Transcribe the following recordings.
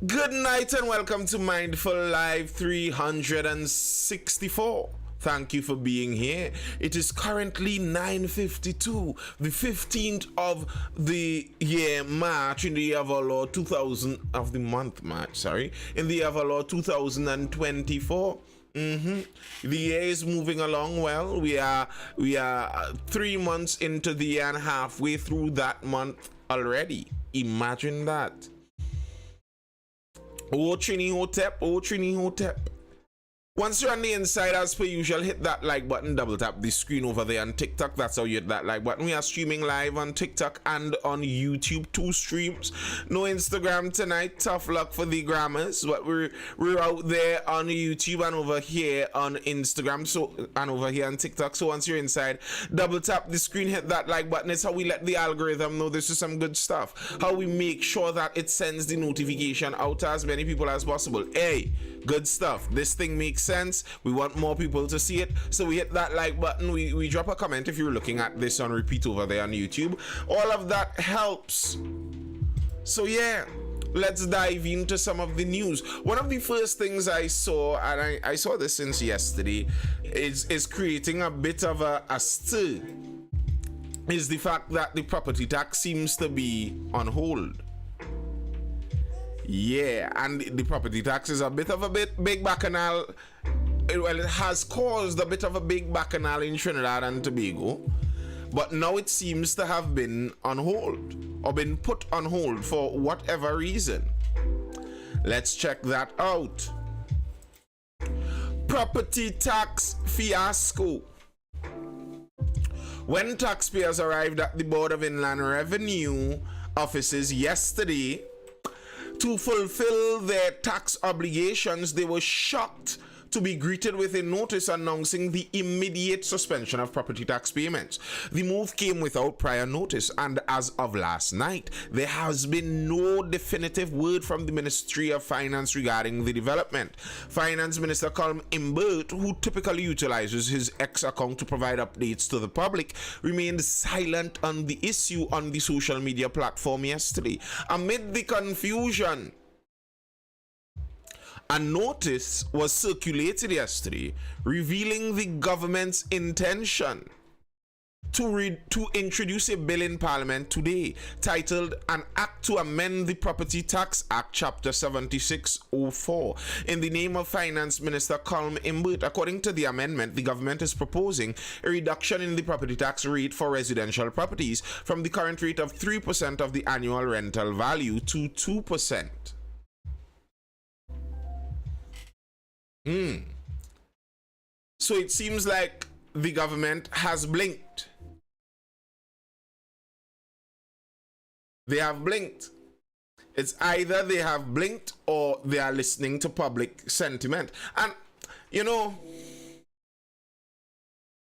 Good night and welcome to Mindful Live 364. Thank you for being here. It is currently 9:52, the 15th of the year March, in the year of our Lord 2000 of the month March, sorry, in the year of our Lord 2024. The year is moving along well. We are 3 months into the year and halfway through that month already. Imagine that. Oh, Trini Hotep, oh, Trini Hotep. Once you're on the inside, as per usual, hit that like button, double tap the screen over there on TikTok. That's how you hit that like button. We are streaming live on TikTok and on YouTube, 2 streams. No Instagram tonight. Tough luck for the grammars, but we're out there on YouTube and over here on Instagram, and over here on TikTok. So once you're inside, double tap the screen, hit that like button. It's how we let the algorithm know this is some good stuff. How we make sure that it sends the notification out to as many people as possible. Hey, good stuff. This thing makes sense. We want more people to see it, so we hit that like button. We drop a comment if you're looking at this on repeat over there on YouTube. All of that helps. So yeah, let's dive into some of the news. One of the first things I saw, and I saw this since yesterday, is creating a bit of a stir, is the fact that the property tax seems to be on hold. Yeah, and the property tax is a bit of a big bacchanal. Well, it has caused a bit of a big bacchanal in Trinidad and Tobago, but now it seems to have been on hold, or been put on hold for whatever reason. Let's check that out. Property tax fiasco. When taxpayers arrived at the Board of Inland Revenue offices yesterday to fulfill their tax obligations, they were shocked to be greeted with a notice announcing the immediate suspension of property tax payments. The move came without prior notice, and as of last night, there has been no definitive word from the Ministry of Finance regarding the development. Finance Minister Colm Imbert, who typically utilizes his X account to provide updates to the public, remained silent on the issue on the social media platform yesterday. Amid the confusion, a notice was circulated yesterday revealing the government's intention to introduce a bill in Parliament today titled An Act to Amend the Property Tax Act, Chapter 7604, in the name of Finance Minister Colm Imbert. According to the amendment, the government is proposing a reduction in the property tax rate for residential properties from the current rate of 3% of the annual rental value to 2%. So it seems like the government has blinked. They have blinked. It's either they have blinked or they are listening to public sentiment. And, you know,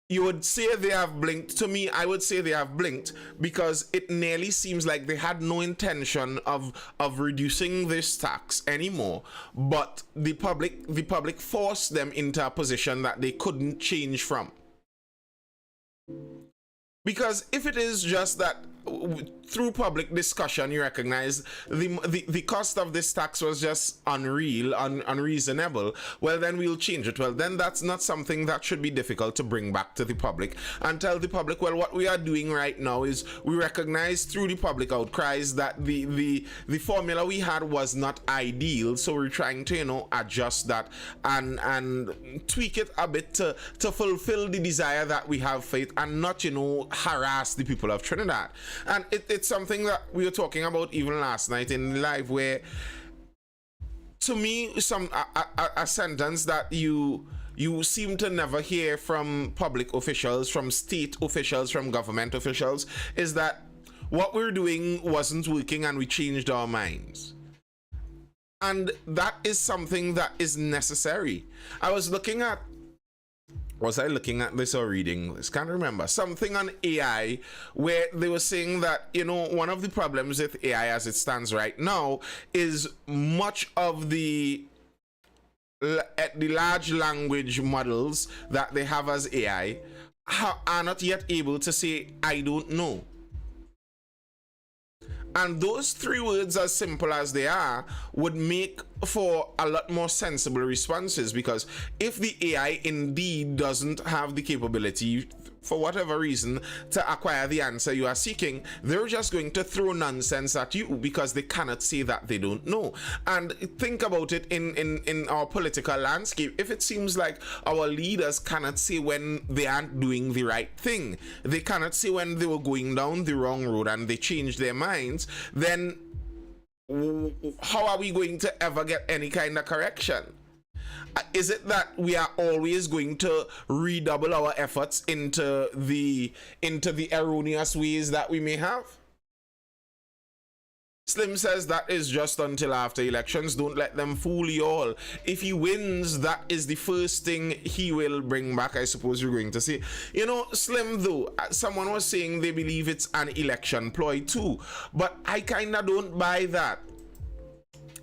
you would say they have blinked. To me, I would say they have blinked because it nearly seems like they had no intention of reducing this tax anymore. But the public forced them into a position that they couldn't change from. Because if it is just that through public discussion you recognize the cost of this tax was just unreasonable, well, then we'll change it. Well, then that's not something that should be difficult to bring back to the public and tell the public, well, what we are doing right now is we recognize through the public outcries that the formula we had was not ideal, so we're trying to, you know, adjust that and tweak it a bit to fulfill the desire that we have for it and not, you know, harass the people of Trinidad. And it's something that we were talking about even last night in live, where to me a sentence that you seem to never hear from public officials, from state officials, from government officials, is that what we're doing wasn't working and we changed our minds. And that is something that is necessary. Was I looking at this or reading this? Can't remember. Something on AI where they were saying that, you know, one of the problems with AI as it stands right now is much of the large language models that they have as AI are not yet able to say, I don't know. And those three words, as simple as they are, would make for a lot more sensible responses, because if the AI indeed doesn't have the capability, for whatever reason, to acquire the answer you are seeking, they're just going to throw nonsense at you because they cannot say that they don't know. And think about it in our political landscape. If it seems like our leaders cannot say when they aren't doing the right thing, they cannot say when they were going down the wrong road and they changed their minds, then how are we going to ever get any kind of correction? Is it that we are always going to redouble our efforts into the erroneous ways that we may have? Slim says that is just until after elections. Don't let them fool you all. If he wins, that is the first thing he will bring back, I suppose you're going to say. You know, Slim, though, someone was saying they believe it's an election ploy too, but I kind of don't buy that.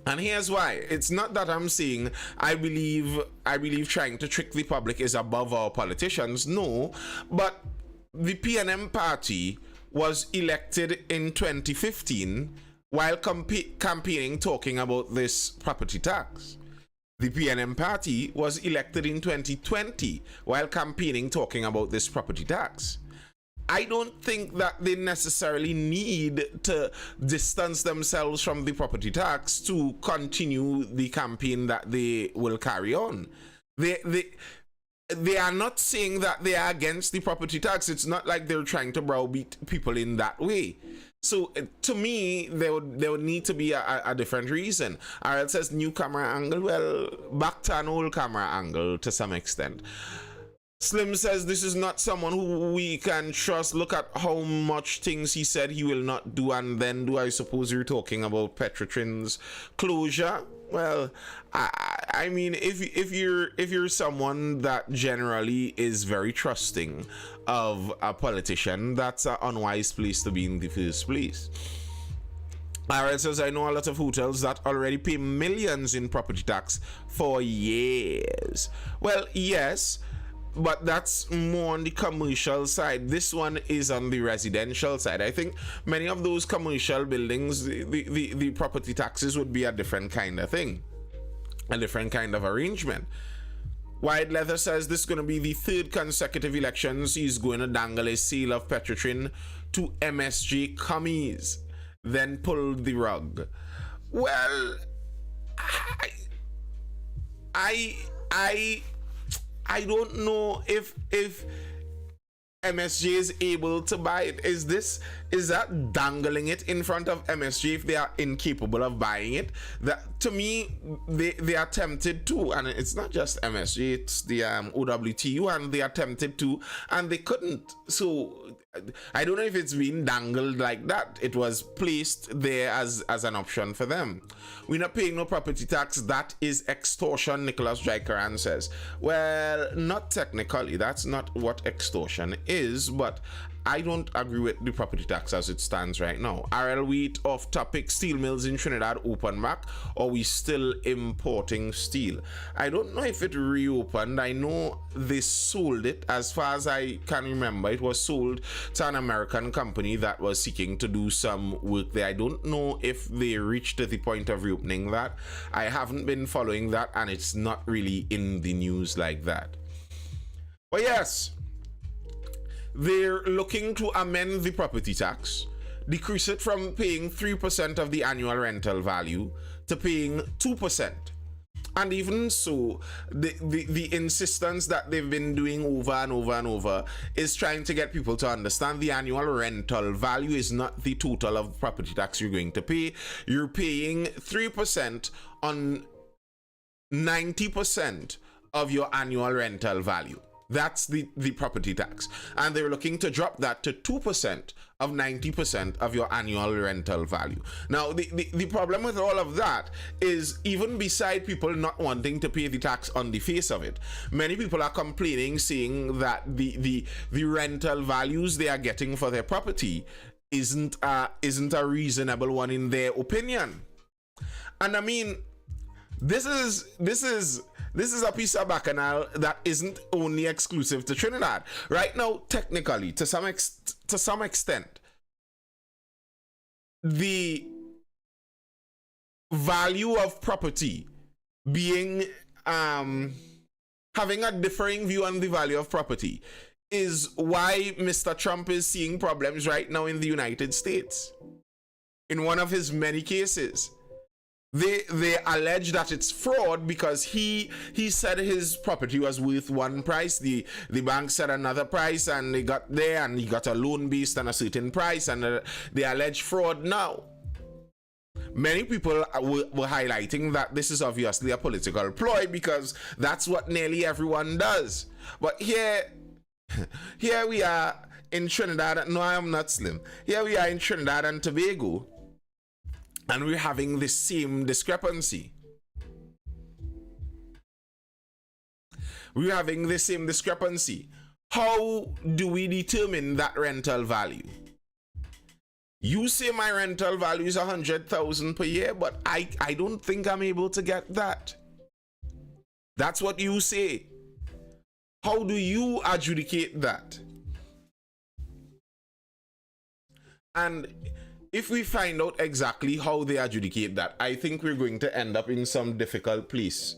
And here's why. It's not that I'm saying I believe trying to trick the public is above our politicians. No, but the PNM party was elected in 2015 while campaigning talking about this property tax. The PNM party was elected in 2020 while campaigning talking about this property tax. I don't think that they necessarily need to distance themselves from the property tax to continue the campaign that they will carry on. They are not saying that they are against the property tax. It's not like they're trying to browbeat people in that way. So to me, there would need to be a different reason. RL says new camera angle. Well, back to an old camera angle to some extent. Slim says this is not someone who we can trust. Look at how much things he said he will not do and then do. I suppose you're talking about Petrotrin's closure. Well, I mean, if you're someone that generally is very trusting of a politician, that's an unwise place to be in the first place. Alright, says I know a lot of hotels that already pay millions in property tax for years. Well, yes, but that's more on the commercial side. This one is on the residential side. I think many of those commercial buildings, the property taxes would be a different kind of thing, a different kind of arrangement. White Leather says this is going to be the third consecutive elections he's going to dangle a sale of Petrotrin to MSJ commies, then pull the rug. Well, I don't know if MSJ is able to buy it. Is that dangling it in front of MSJ if they are incapable of buying it? That, to me, they are tempted to, and it's not just MSJ, it's the OWTU, and they are tempted to, and they couldn't. So I don't know if it's been dangled like that. It was placed there as an option for them. We're not paying no property tax. That is extortion, Nicholas Jaikaran says. Well, not technically. That's not what extortion is, but I don't agree with the property tax as it stands right now. RL wheat off topic. Steel mills in Trinidad open back, or we still importing steel? I don't know if it reopened. I know they sold it. As far as I can remember, it was sold to an American company that was seeking to do some work there. I don't know if they reached the point of reopening that. I haven't been following that, and it's not really in the news like that. But yes, they're looking to amend the property tax, decrease it from paying 3% of the annual rental value to paying 2%. And even so, the insistence that they've been doing over and over and over is trying to get people to understand the annual rental value is not the total of property tax you're going to pay. You're paying 3% on 90% of your annual rental value. That's the property tax. And they're looking to drop that to 2% of 90% of your annual rental value. Now, the problem with all of that is, even beside people not wanting to pay the tax on the face of it, many people are complaining, saying that the rental values they are getting for their property isn't a reasonable one in their opinion. And I mean, this is a piece of bacchanal that isn't only exclusive to Trinidad. Right now, technically, to some extent, the value of property being having a differing view on the value of property is why Mr. Trump is seeing problems right now in the United States. In one of his many cases, they allege that it's fraud because he said his property was worth one price, the bank said another price, and they got there and he got a loan based on a certain price, and they allege fraud now. Many people were highlighting that this is obviously a political ploy because that's what nearly everyone does. But here we are in Trinidad. No, I am not Slim. Here we are in Trinidad and Tobago, and we're having the same discrepancy. We're having the same discrepancy. How do we determine that rental value? You say my rental value is 100,000 per year, but I don't think I'm able to get that. That's what you say. How do you adjudicate that? And if we find out exactly how they adjudicate that, I think we're going to end up in some difficult places.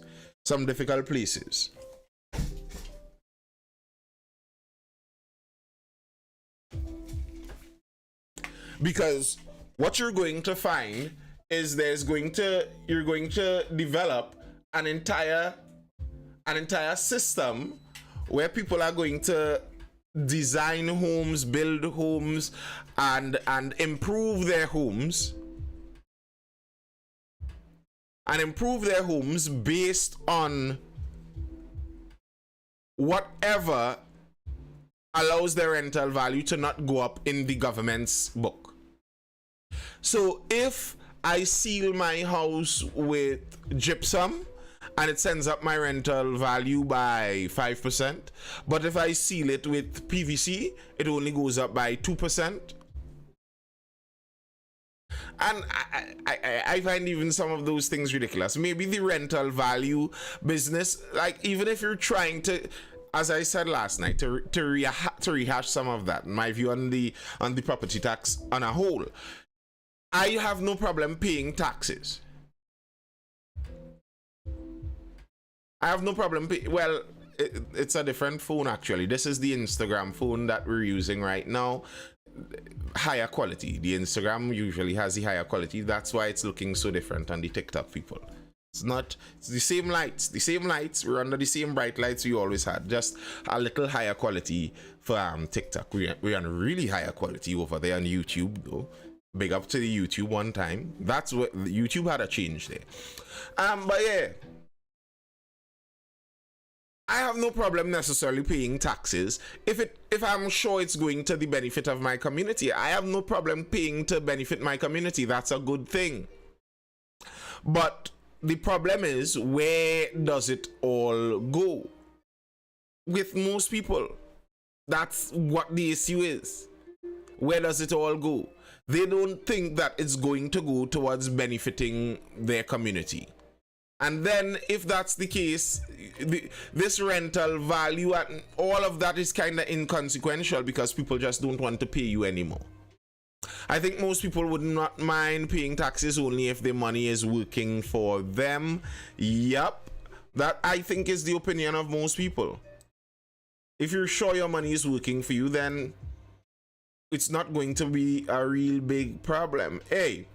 Because what you're going to find is you're going to develop an entire system where people are going to design homes, build homes, and improve their homes. And improve their homes based on whatever allows their rental value to not go up in the government's book. So if I seal my house with gypsum and it sends up my rental value by 5%, but if I seal it with PVC, it only goes up by 2%. And I find even some of those things ridiculous. Maybe the rental value business, like even if you're trying to, as I said last night, to rehash some of that, my view on the property tax on a whole, I have no problem paying taxes. I have no problem well, it's a different phone actually. This is the Instagram phone that we're using right now. Higher quality. The Instagram usually has the higher quality. That's why it's looking so different on the TikTok people. It's the same lights. The same lights. We're under the same bright lights we always had. Just a little higher quality for TikTok. We're on really higher quality over there on YouTube though. Big up to the YouTube one time. That's what YouTube had a change there. But yeah, I have no problem necessarily paying taxes if I'm sure it's going to the benefit of my community. I have no problem paying to benefit my community. That's a good thing. But the problem is, where does it all go? With most people, that's what the issue is. Where does it all go? They don't think that it's going to go towards benefiting their community. And then if that's the case, this rental value and all of that is kind of inconsequential because people just don't want to pay you anymore. I think most people would not mind paying taxes only if the money is working for them. Yep, that I think is the opinion of most people. If you're sure your money is working for you, then it's not going to be a real big problem. Hey,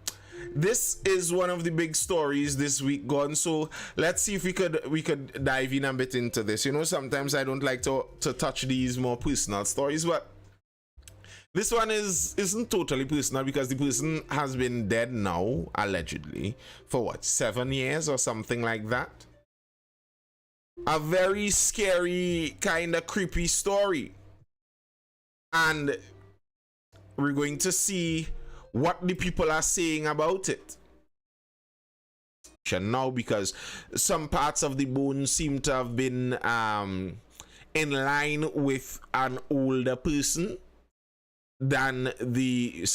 this is one of the big stories this week gone, so let's see if we could dive in a bit into this. You know, sometimes I don't like to touch these more personal stories, but this one isn't totally personal because the person has been dead now, allegedly, for what, 7 years or something like that. A very scary, kind of creepy story. And we're going to see what the people are saying about it now, because some parts of the bone seem to have been in line with an older person than the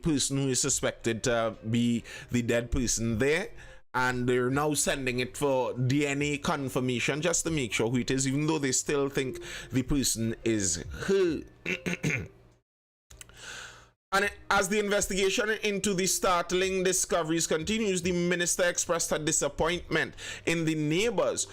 person who is suspected to be the dead person there, and they're now sending it for DNA confirmation just to make sure who it is, even though they still think the person is her. And as the investigation into the startling discoveries continues, the minister expressed her disappointment in the neighbors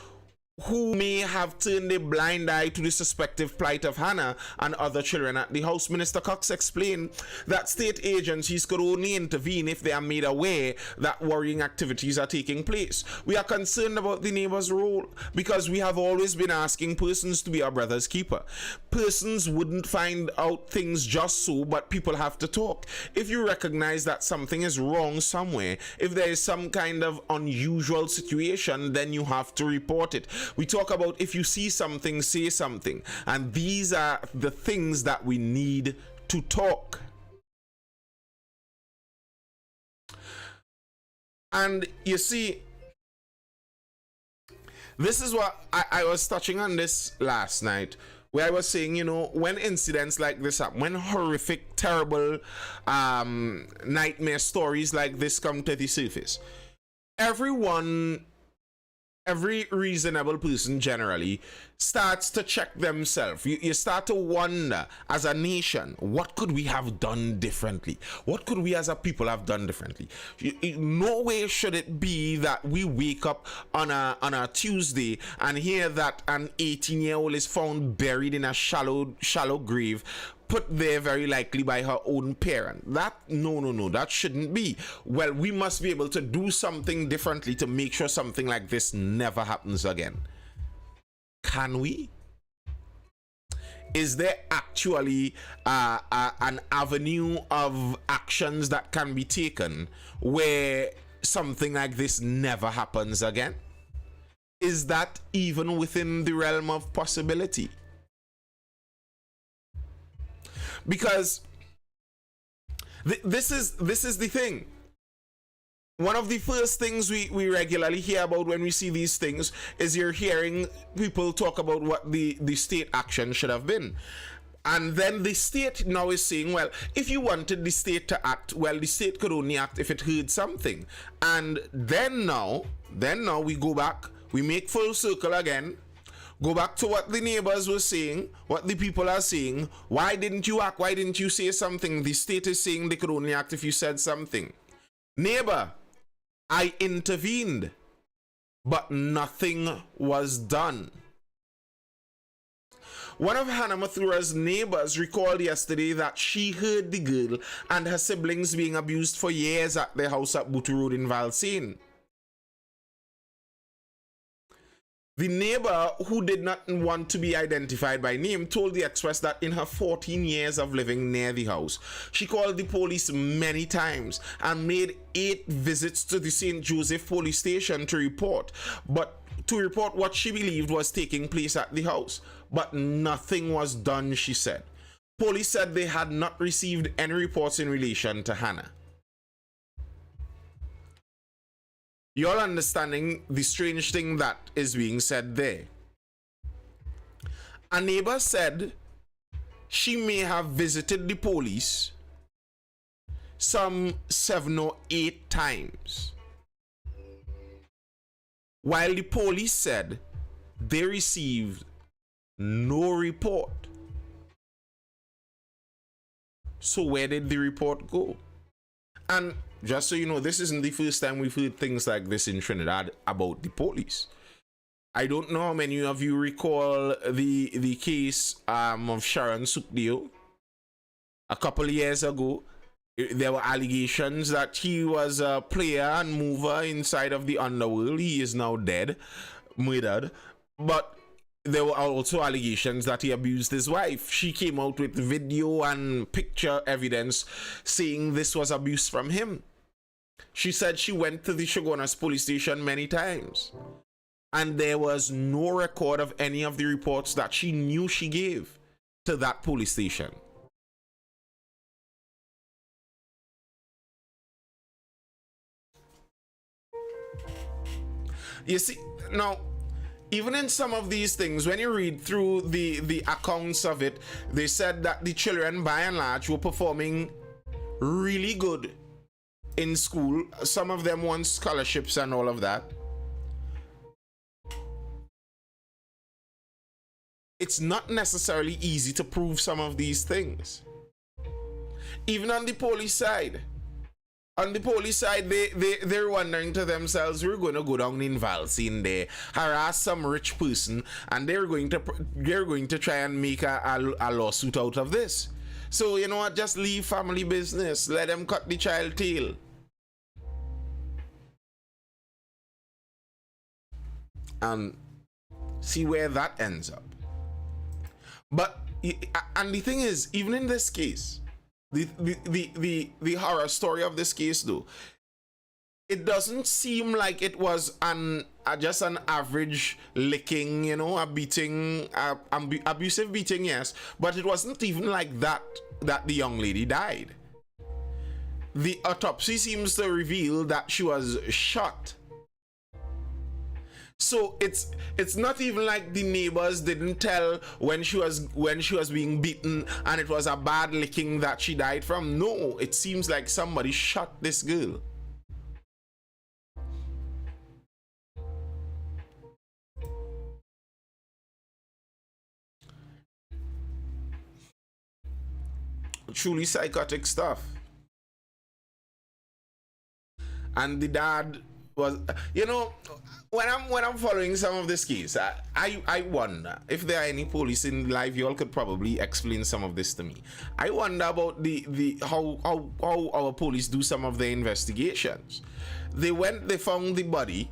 who may have turned a blind eye to the suspected plight of Hannah and other children at the house. Minister Cox explained that state agencies could only intervene if they are made aware that worrying activities are taking place. We are concerned about the neighbor's role because we have always been asking persons to be our brother's keeper. Persons wouldn't find out things just so, but people have to talk. If you recognize that something is wrong somewhere, if there is some kind of unusual situation, then you have to report it. We talk about if you see something, say something. And these are the things that we need to talk. And you see, this is what I was touching on this last night, where I was saying, you know, when incidents like this happen, when horrific, terrible nightmare stories like this come to the surface, every reasonable person generally starts to check themselves. You start to wonder, as a nation, what could we have done differently? What could we as a people have done differently? No way should it be that we wake up on a Tuesday and hear that an 18-year-old is found buried in a shallow grave, put there very likely by her own parent. No, that shouldn't be. Well, we must be able to do something differently to make sure something like this never happens again. Can we? Is there actually an avenue of actions that can be taken where something like this never happens again? Is that even within the realm of possibility? Because this is the thing. One of the first things we regularly hear about when we see these things is you're hearing people talk about what the state action should have been. And then the state now is saying, well, if you wanted the state to act, well, the state could only act if it heard something. And then now we go back, we make full circle again. Go back to what the neighbors were saying, what the people are saying. Why didn't you act? Why didn't you say something? The state is saying they could only act if you said something. Neighbor, I intervened, but nothing was done. One of Hannah Mathura's neighbors recalled yesterday that she heard the girl and her siblings being abused for years at their house at Bootu Road in Valsayn. The neighbor, who did not want to be identified by name, told the Express that in her 14 years of living near the house, she called the police many times and made 8 visits to the St. Joseph police station to report what she believed was taking place at the house. But nothing was done, she said. Police said they had not received any reports in relation to Hannah. You're understanding the strange thing that is being said there. A neighbor said she may have visited the police some 7 or 8 times, while the police said they received no report. So where did the report go? And just so you know, this isn't the first time we've heard things like this in Trinidad about the police. I don't know how many of you recall the case of Sharon Sukdeo. A couple of years ago, there were allegations that he was a player and mover inside of the underworld. He is now dead, murdered. But there were also allegations that he abused his wife. She came out with video and picture evidence saying this was abuse from him. She said she went to the Shogunas police station many times, and there was no record of any of the reports that she knew she gave to that police station. You see, now, even in some of these things, when you read through the accounts of it, they said that the children, by and large, were performing really good in school. Some of them won scholarships and all of that. It's not necessarily easy to prove some of these things. even on the police side. On the police side, they're wondering to themselves, we're going to go down in Valsine there, harass some rich person, and they're going to try and make a lawsuit out of this. So, you know what, just leave family business. Let them cut the child tail. And see where that ends up. But, and the thing is, even in this case, the horror story of this case though, it doesn't seem like it was just an average licking, you know, a beating, abusive beating, yes, but it wasn't even like that the young lady died. The autopsy seems to reveal that she was shot. So it's not even like the neighbors didn't tell when she was being beaten and it was a bad licking that she died from. No, it seems like somebody shot this girl. Truly psychotic stuff. And the dad was, you know, when I'm following some of this case, I wonder if there are any police in live. You all could probably explain some of this to me. I wonder about how our police do some of their investigations. They found the body,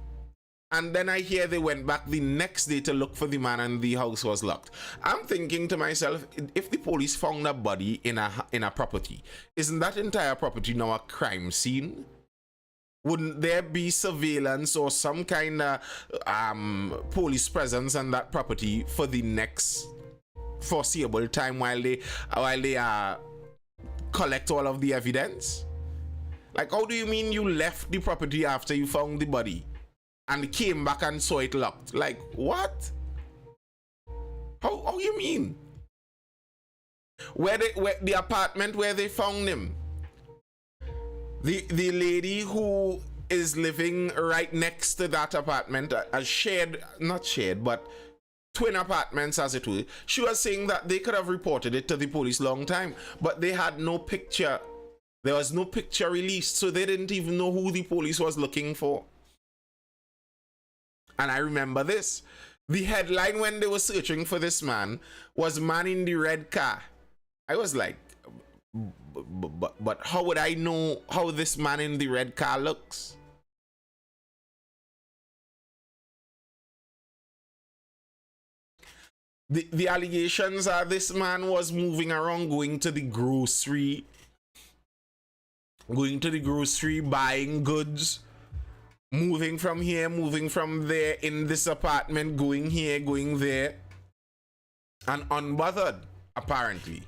and then I hear they went back the next day to look for the man, and the house was locked. I'm thinking to myself, if the police found a body in a property, isn't that entire property now a crime scene? Wouldn't there be surveillance or some kind of police presence on that property for the next foreseeable time while they collect all of the evidence? Like, how do you mean you left the property after you found the body and came back and saw it locked? Like, what? How you mean? Where the apartment where they found him? The lady who is living right next to that apartment, a shared, not shared, but twin apartments as it were, she was saying that they could have reported it to the police long time, but they had no picture. There was no picture released, so they didn't even know who the police was looking for. And I remember this. The headline when they were searching for this man was "Man in the Red Car." I was like, but how would I know how this man in the red car looks? The allegations are this man was moving around, going to the grocery, buying goods, moving from here, moving from there, in this apartment, going here, going there, and unbothered, apparently.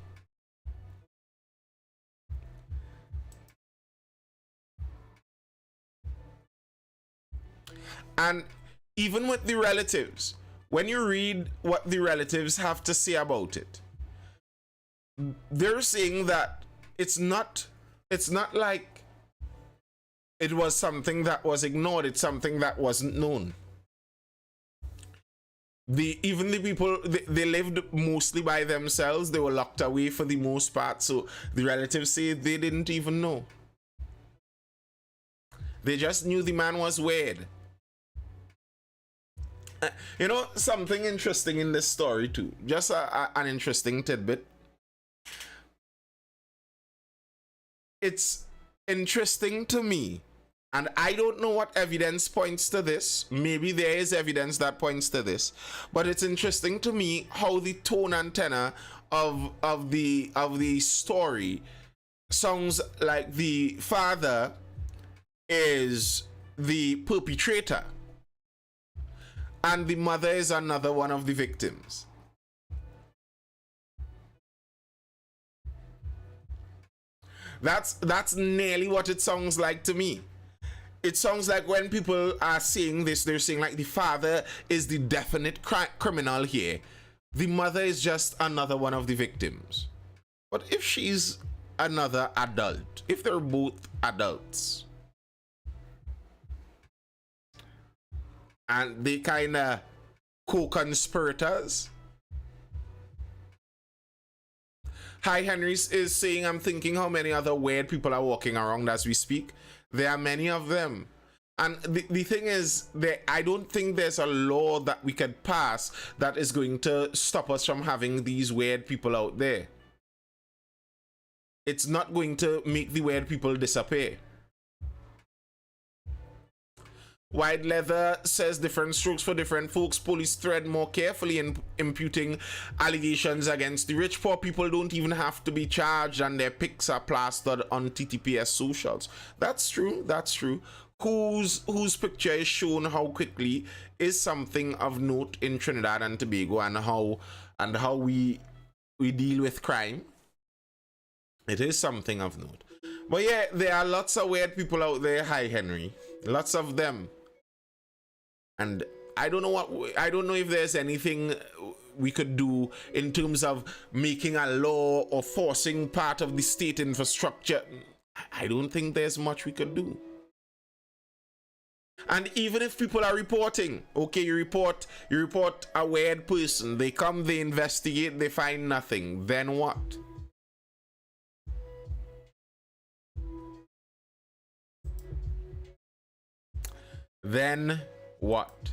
And even with the relatives, when you read what the relatives have to say about it, they're saying that it's not like it was something that was ignored, it's something that wasn't known. Even the people, they lived mostly by themselves, they were locked away for the most part, so the relatives say they didn't even know. They just knew the man was weird. You know, something interesting in this story too, just an interesting tidbit. It's interesting to me, and I don't know what evidence points to this. Maybe there is evidence that points to this, but it's interesting to me how the tone and tenor of the story sounds like the father is the perpetrator and the mother is another one of the victims. That's nearly what it sounds like to me. It sounds like when people are saying this, they're saying like the father is the definite criminal here. The mother is just another one of the victims. But if she's another adult, if they're both adults, and they kind of co-conspirators, Hi Henry's is saying, I'm thinking how many other weird people are walking around as we speak. There are many of them. And the thing is, I don't think there's a law that we could pass that is going to stop us from having these weird people out there. It's not going to make the weird people disappear. White Leather says different strokes for different folks. Police tread more carefully in imputing allegations against the rich. Poor people don't even have to be charged and their pics are plastered on TTPS socials. That's true. That's true. Whose picture is shown how quickly is something of note in Trinidad and Tobago, and how we deal with crime. It is something of note. But yeah, there are lots of weird people out there. Hi Henry. Lots of them. And I don't know if there's anything we could do in terms of making a law or forcing part of the state infrastructure. I don't think there's much we could do. And even if people are reporting, okay, you report a weird person, they come, they investigate, they find nothing, then what? Then what?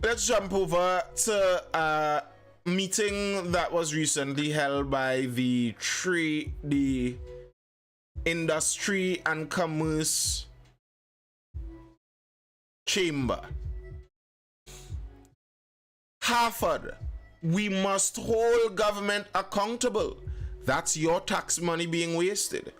Let's jump over to a meeting that was recently held by the Industry and Commerce Chamber. Harford, we must hold government accountable. That's your tax money being wasted.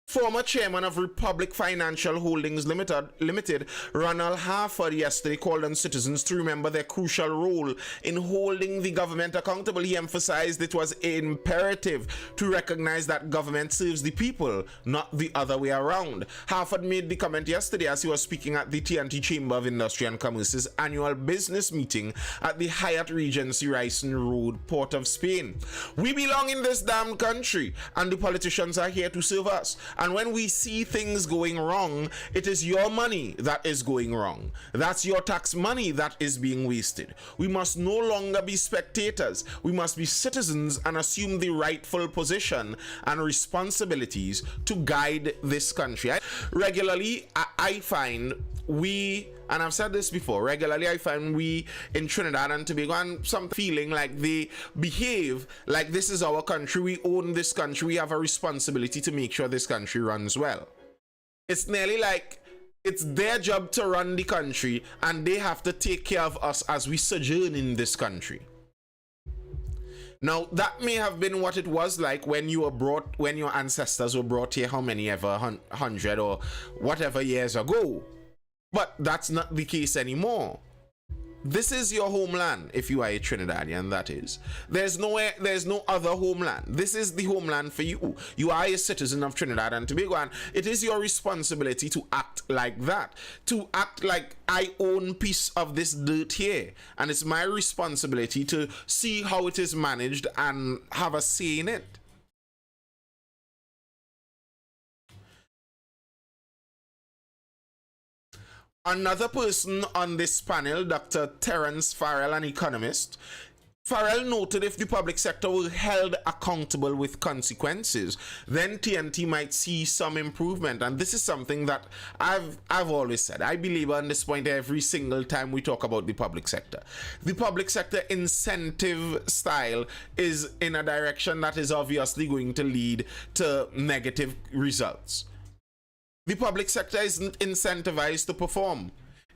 Former chairman of Republic Financial Holdings Limited, Ronald Harford, yesterday called on citizens to remember their crucial role in holding the government accountable. He emphasized it was imperative to recognize that government serves the people, not the other way around. Harford made the comment yesterday as he was speaking at the TNT Chamber of Industry and Commerce's annual business meeting at the Hyatt Regency Ryson Road, Port of Spain. We belong in this damn country, and the politicians are here to serve us. And when we see things going wrong, it is your money that is going wrong. That's your tax money that is being wasted. We must no longer be spectators. We must be citizens and assume the rightful position and responsibilities to guide this country. Regularly, I find and I've said this before, regularly I find we in Trinidad and Tobago and some feeling like they behave like this is our country, we own this country, we have a responsibility to make sure this country runs well. It's nearly like it's their job to run the country and they have to take care of us as we sojourn in this country. Now, that may have been what it was like when your ancestors were brought here, how many ever, 100 or whatever years ago. But that's not the case anymore. This is your homeland if you are a Trinidadian, that is. There's no other homeland. This is the homeland for you. You are a citizen of Trinidad and Tobago, and it is your responsibility to act like that. To act like I own piece of this dirt here, and it's my responsibility to see how it is managed and have a say in it. Another person on this panel, Dr. Terrence Farell, an economist, Farell noted if the public sector were held accountable with consequences, then TNT might see some improvement. And this is something that I've always said. I believe on this point every single time we talk about the public sector. The public sector incentive style is in a direction that is obviously going to lead to negative results. The public sector isn't incentivized to perform.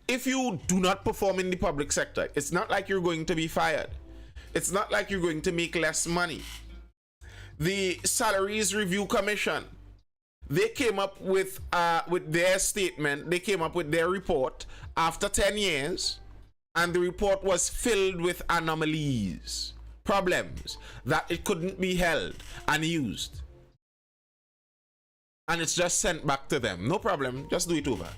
If you do not perform in the public sector, it's not like you're going to be fired. It's not like you're going to make less money. The Salaries Review Commission, they came up with their statement, they came up with their report after 10 years, and the report was filled with anomalies, problems, that it couldn't be held and used. And it's just sent back to them. No problem, just do it over.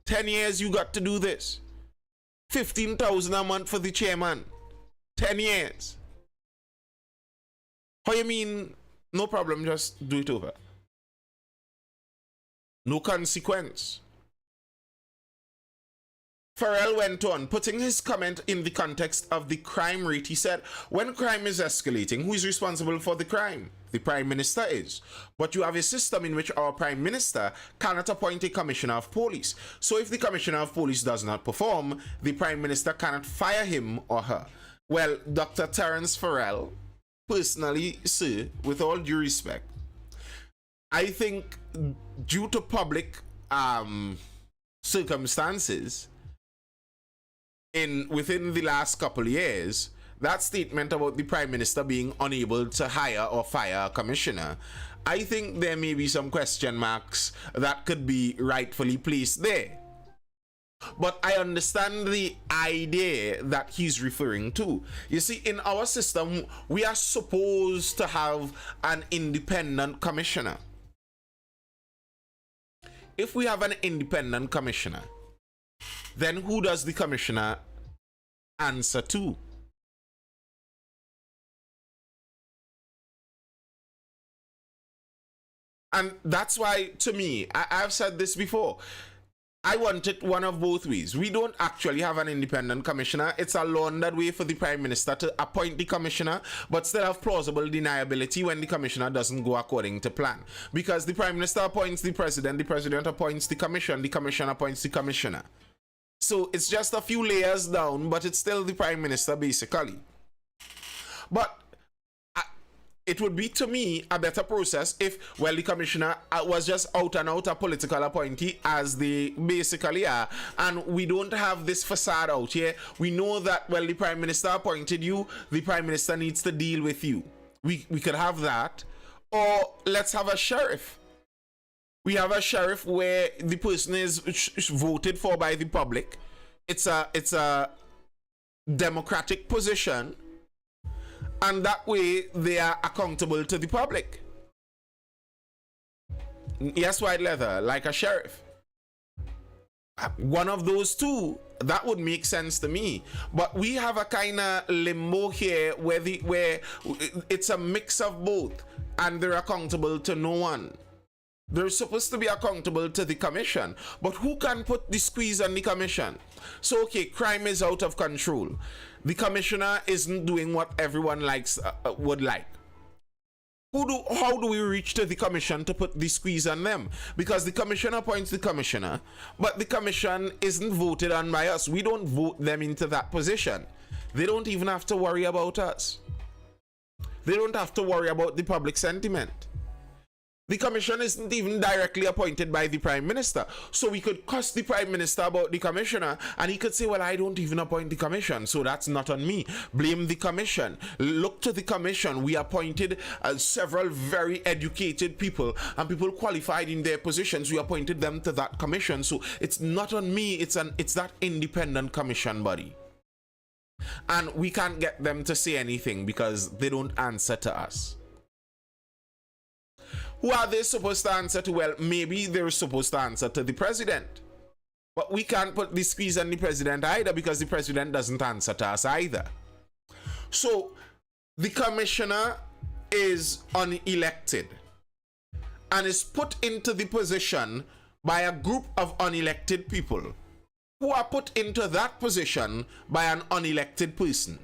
10 years you got to do this. 15,000 a month for the chairman. 10 years. How you mean, no problem, just do it over? No consequence. Farell went on, putting his comment in the context of the crime rate. He said, when crime is escalating, who is responsible for the crime? The Prime Minister is. But you have a system in which our Prime Minister cannot appoint a Commissioner of Police. So if the Commissioner of Police does not perform, the Prime Minister cannot fire him or her. Well, Dr. Terrence Farell, personally, sir, with all due respect, I think due to public circumstances, within the last couple of years, that statement about the Prime Minister being unable to hire or fire a commissioner, I think there may be some question marks that could be rightfully placed there. But I understand the idea that he's referring to. You see, in our system, we are supposed to have an independent commissioner. If we have an independent commissioner, then who does the commissioner answer to? And that's why, to me, I've said this before, I want it one of both ways. We don't actually have an independent commissioner. It's a laundered way for the Prime Minister to appoint the commissioner, but still have plausible deniability when the commissioner doesn't go according to plan. Because the Prime Minister appoints the President appoints the commission appoints the commissioner. So it's just a few layers down, but it's still the Prime Minister, basically. But it would be, to me, a better process if, well, the commissioner was just out and out a political appointee, as they basically are, and we don't have this facade out here. We know that, well, the Prime Minister appointed you, the Prime Minister needs to deal with you. We could have that. Or let's have a sheriff. We have a sheriff where the person is voted for by the public. It's a democratic position. And that way, they are accountable to the public. Yes, white leather, like a sheriff. One of those two, that would make sense to me. But we have a kind of limbo here where it's a mix of both, and they're accountable to no one. They're supposed to be accountable to the commission, but who can put the squeeze on the commission? So, okay, crime is out of control. The commissioner isn't doing what everyone would like. How do we reach to the commission to put the squeeze on them? Because the commissioner appoints the commissioner, but the commission isn't voted on by us. We don't vote them into that position. They don't even have to worry about us. They don't have to worry about the public sentiment. The commission isn't even directly appointed by the Prime Minister. So we could cuss the Prime Minister about the commissioner, and he could say, well, I don't even appoint the commission, so that's not on me. Blame the commission. Look to the commission. We appointed several very educated people, and people qualified in their positions. We appointed them to that commission, so it's not on me. It's that independent commission body. And we can't get them to say anything because they don't answer to us. Who are they supposed to answer to? Well, maybe they're supposed to answer to the president. But we can't put the squeeze on the president either because the president doesn't answer to us either. So, the commissioner is unelected and is put into the position by a group of unelected people who are put into that position by an unelected person.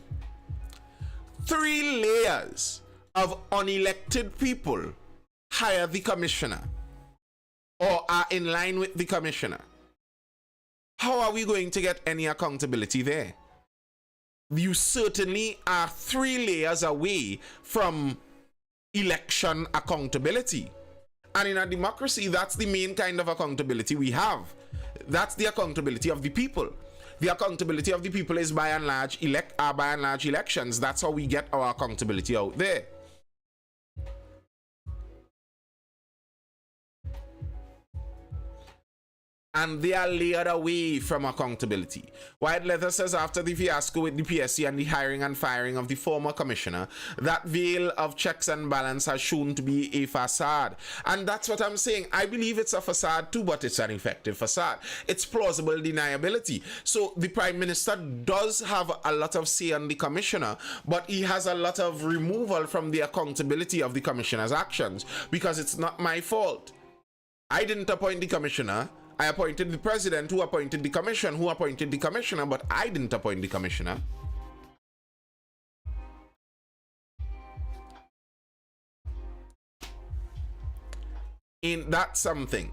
3 layers of unelected people hire the commissioner or are in line with the commissioner. How are we going to get any accountability there? You certainly are 3 layers away from election accountability. And in a democracy, that's the main kind of accountability we have. That's the accountability of the people. The accountability of the people is by and large elections. That's how we get our accountability out there. and they are layered away from accountability. White Leather says after the fiasco with the PSC and the hiring and firing of the former commissioner, that veil of checks and balance has shown to be a facade. And that's what I'm saying. I believe it's a facade too, but it's an effective facade. It's plausible deniability. So the Prime Minister does have a lot of say on the commissioner, but he has a lot of removal from the accountability of the commissioner's actions, because it's not my fault. I didn't appoint the commissioner. I appointed the president, who appointed the commission, who appointed the commissioner, but I didn't appoint the commissioner. Ain't that something?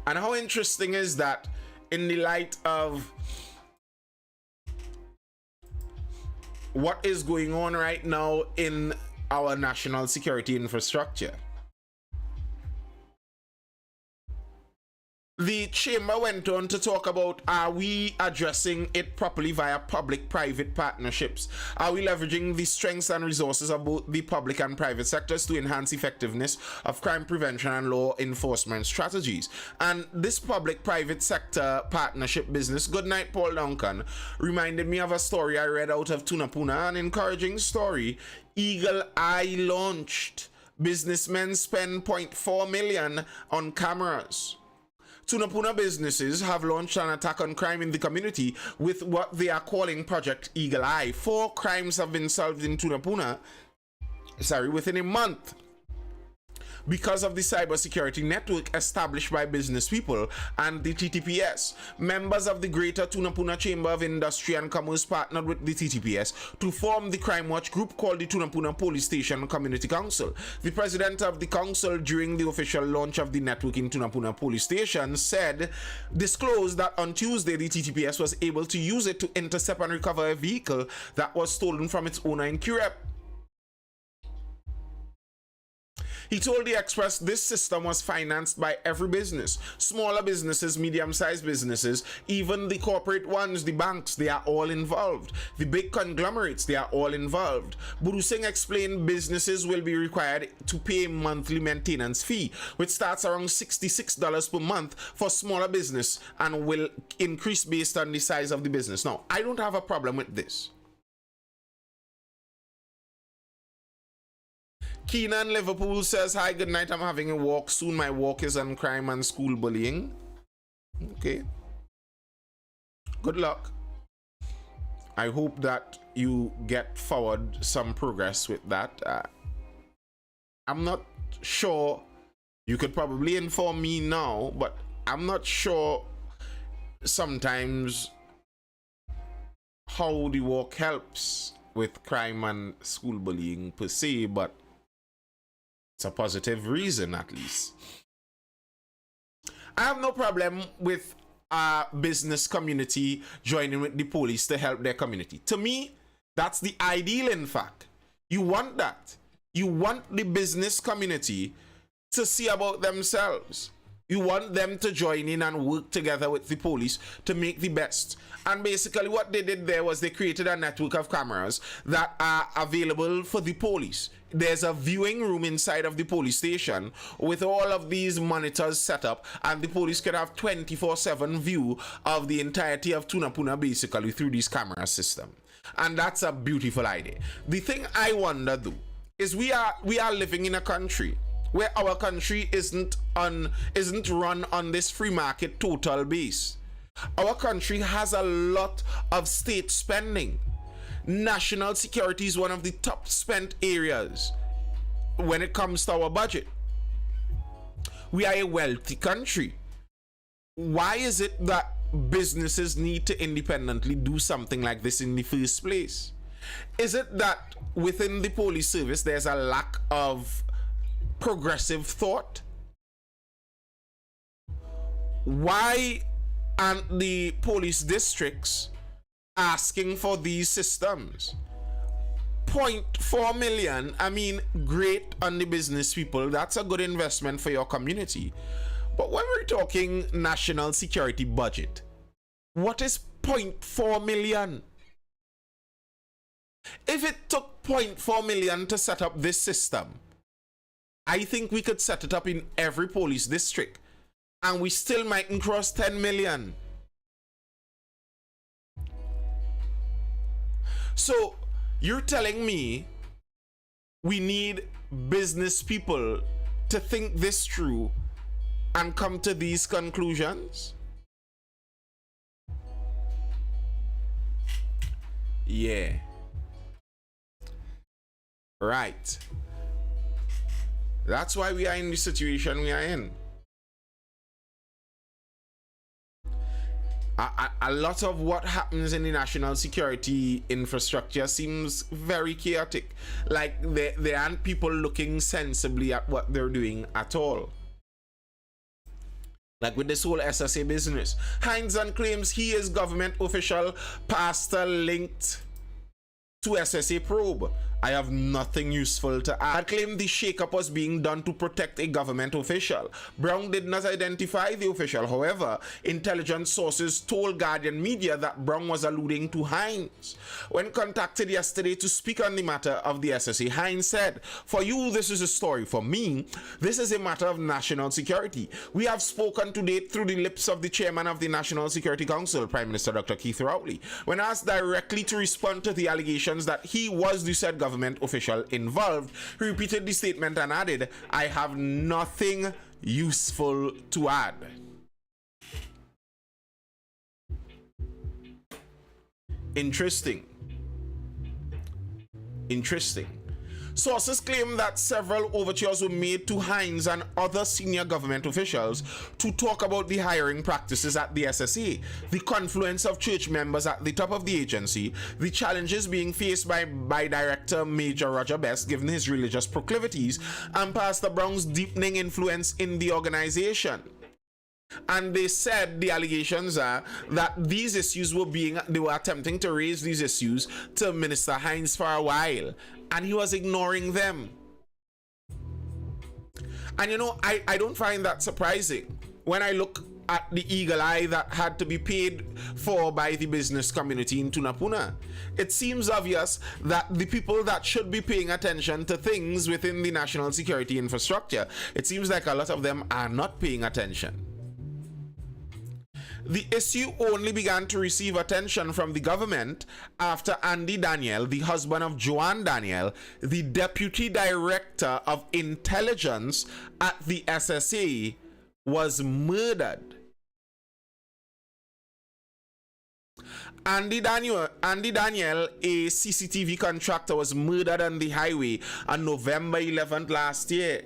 And how interesting is that in the light of what is going on right now in our national security infrastructure? The chamber went on to talk about, are we addressing it properly via public-private partnerships? Are we leveraging the strengths and resources of both the public and private sectors to enhance effectiveness of crime prevention and law enforcement strategies? And this public-private sector partnership business, good night Paul Duncan, reminded me of a story I read out of Tunapuna, an encouraging story. Eagle Eye launched. Businessmen spend 0.4 million on cameras. Tunapuna businesses have launched an attack on crime in the community with what they are calling Project Eagle Eye. 4 crimes have been solved in Tunapuna, within a month, because of the cybersecurity network established by business people and the TTPS. Members of the Greater Tunapuna Chamber of Industry and Commerce partnered with the TTPS to form the crime watch group called the Tunapuna Police Station Community Council. The president of the council, during the official launch of the network in Tunapuna Police Station, disclosed that on Tuesday the TTPS was able to use it to intercept and recover a vehicle that was stolen from its owner in Curep. He told the Express this system was financed by every business, smaller businesses, medium-sized businesses, even the corporate ones, the banks, they are all involved. The big conglomerates, they are all involved. Buru Singh explained businesses will be required to pay a monthly maintenance fee, which starts around $66 per month for smaller business and will increase based on the size of the business. Now, I don't have a problem with this. Keenan Liverpool says, hi, good night, I'm having a walk soon. My walk is on crime and school bullying. Okay. Good luck. I hope that you get forward some progress with that. I'm not sure. You could probably inform me now, but I'm not sure sometimes how the walk helps with crime and school bullying per se, but it's a positive reason, at least. I have no problem with a business community joining with the police to help their community. To me, that's the ideal, in fact. You want that. You want the business community to see about themselves. You want them to join in and work together with the police to make the best. And basically what they did there was they created a network of cameras that are available for the police. There's a viewing room inside of the police station with all of these monitors set up, and the police can have 24/7 view of the entirety of Tunapuna basically through this camera system. And that's a beautiful idea. The thing I wonder though is we are living in a country where our country isn't run on this free market total base. Our country has a lot of state spending. National security is one of the top spent areas when it comes to our budget. We are a wealthy country. Why is it that businesses need to independently do something like this in the first place? Is it that within the police service there's a lack of progressive thought? Why aren't the police districts asking for these systems? 0.4 million, I mean, great on the business people. That's a good investment for your community. But when we're talking national security budget, what is 0.4 million? If it took 0.4 million to set up this system, I think we could set it up in every police district and we still mightn't cross 10 million. So you're telling me we need business people to think this through and come to these conclusions? Yeah. Right. That's why we are in the situation we are in. A lot of what happens in the national security infrastructure seems very chaotic. Like there aren't people looking sensibly at what they're doing at all. Like with this whole SSA business. Hines claims he is government official, pastor linked to SSA probe. I have nothing useful to add. I claim the shakeup was being done to protect a government official. Brown did not identify the official. However, intelligence sources told Guardian Media that Brown was alluding to Hines. When contacted yesterday to speak on the matter of the SSA, Hines said, "For you, this is a story. For me, this is a matter of national security. We have spoken to date through the lips of the chairman of the National Security Council, Prime Minister Dr. Keith Rowley. When asked directly to respond to the allegations that he was the said government official involved, he repeated the statement and added, I have nothing useful to add." Interesting. Sources claim that several overtures were made to Hines and other senior government officials to talk about the hiring practices at the SSA, the confluence of church members at the top of the agency, the challenges being faced by Director Major Roger Best given his religious proclivities, and Pastor Brown's deepening influence in the organization. And they said the allegations are that these issues they were attempting to raise these issues to Minister Hines for a while, and he was ignoring them. And you know, I don't find that surprising when I look at the eagle eye that had to be paid for by the business community in Tunapuna. It seems obvious that the people that should be paying attention to things within the national security infrastructure, it seems like a lot of them are not paying attention. The issue only began to receive attention from the government after Andy Daniel, the husband of Joanne Daniel, the Deputy Director of Intelligence at the SSA, was murdered. Andy Daniel, a CCTV contractor, was murdered on the highway on November 11th last year.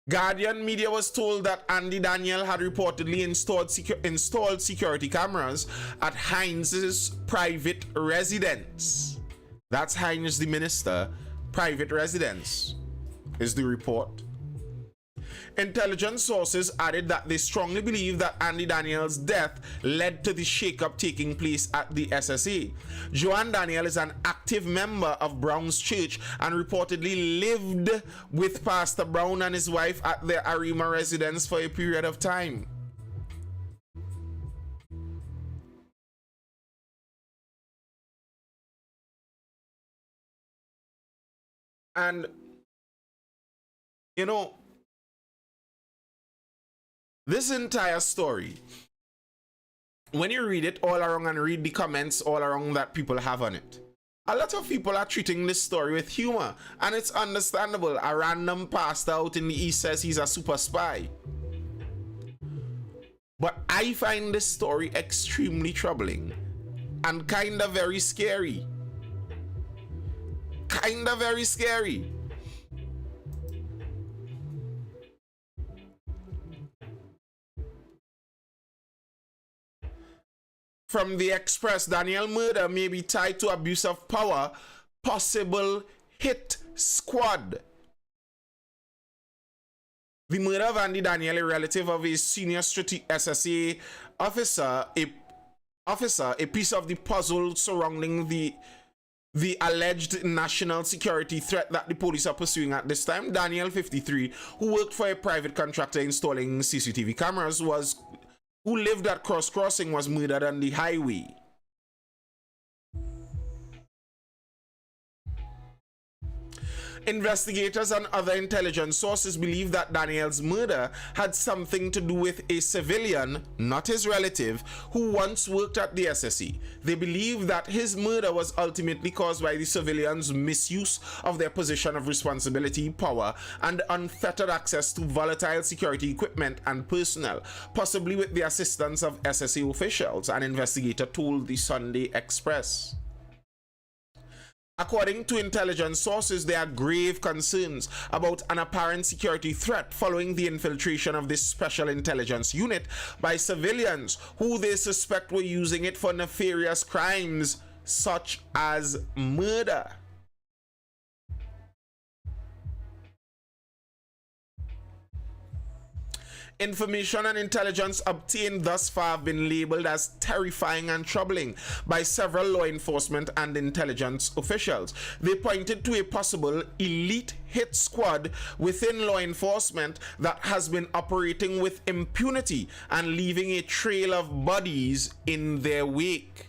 Guardian Media was told that Andy Daniel had reportedly installed security cameras at Hines' private residence. That's Hines, the minister, private residence, is the report. Intelligence sources added that they strongly believe that Andy Daniel's death led to the shakeup taking place at the SSA. Joanne Daniel is an active member of Brown's church and reportedly lived with Pastor Brown and his wife at their Arima residence for a period of time. And, you know, this entire story, when you read it all around and read the comments all around that people have on it, a lot of people are treating this story with humor, and it's understandable. A random pastor out in the East says he's a super spy. But I find this story extremely troubling and kind of very scary. Kind of very scary. From the Express, Daniel murder may be tied to abuse of power, possible hit squad. The murder of Andy Daniel, a relative of a senior SSA officer, a piece of the puzzle surrounding the alleged national security threat that the police are pursuing at this time. Daniel, 53, who worked for a private contractor installing CCTV cameras, who lived at Crossing, was murdered on the highway. Investigators and other intelligence sources believe that Daniel's murder had something to do with a civilian, not his relative, who once worked at the SSE. They believe that his murder was ultimately caused by the civilian's misuse of their position of responsibility, power, and unfettered access to volatile security equipment and personnel, possibly with the assistance of SSE officials, an investigator told the Sunday Express. According to intelligence sources, there are grave concerns about an apparent security threat following the infiltration of this special intelligence unit by civilians who they suspect were using it for nefarious crimes such as murder. Information and intelligence obtained thus far have been labeled as terrifying and troubling by several law enforcement and intelligence officials. They pointed to a possible elite hit squad within law enforcement that has been operating with impunity and leaving a trail of bodies in their wake.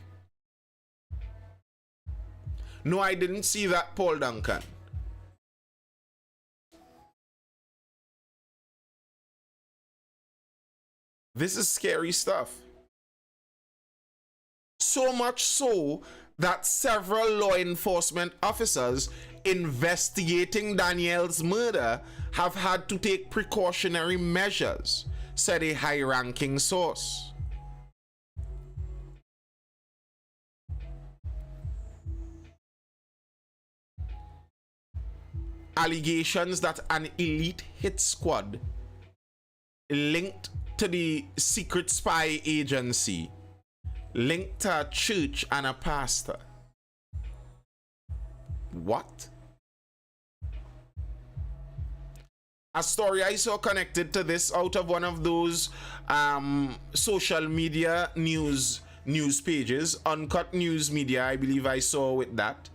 No, I didn't see that, Paul Duncan. This is scary stuff. So much so that several law enforcement officers investigating Daniel's murder have had to take precautionary measures, said a high-ranking source. Allegations that an elite hit squad linked to the secret spy agency, linked to a church and a pastor. What? A story I saw connected to this out of one of those social media news pages, Uncut News Media, I believe I saw with that.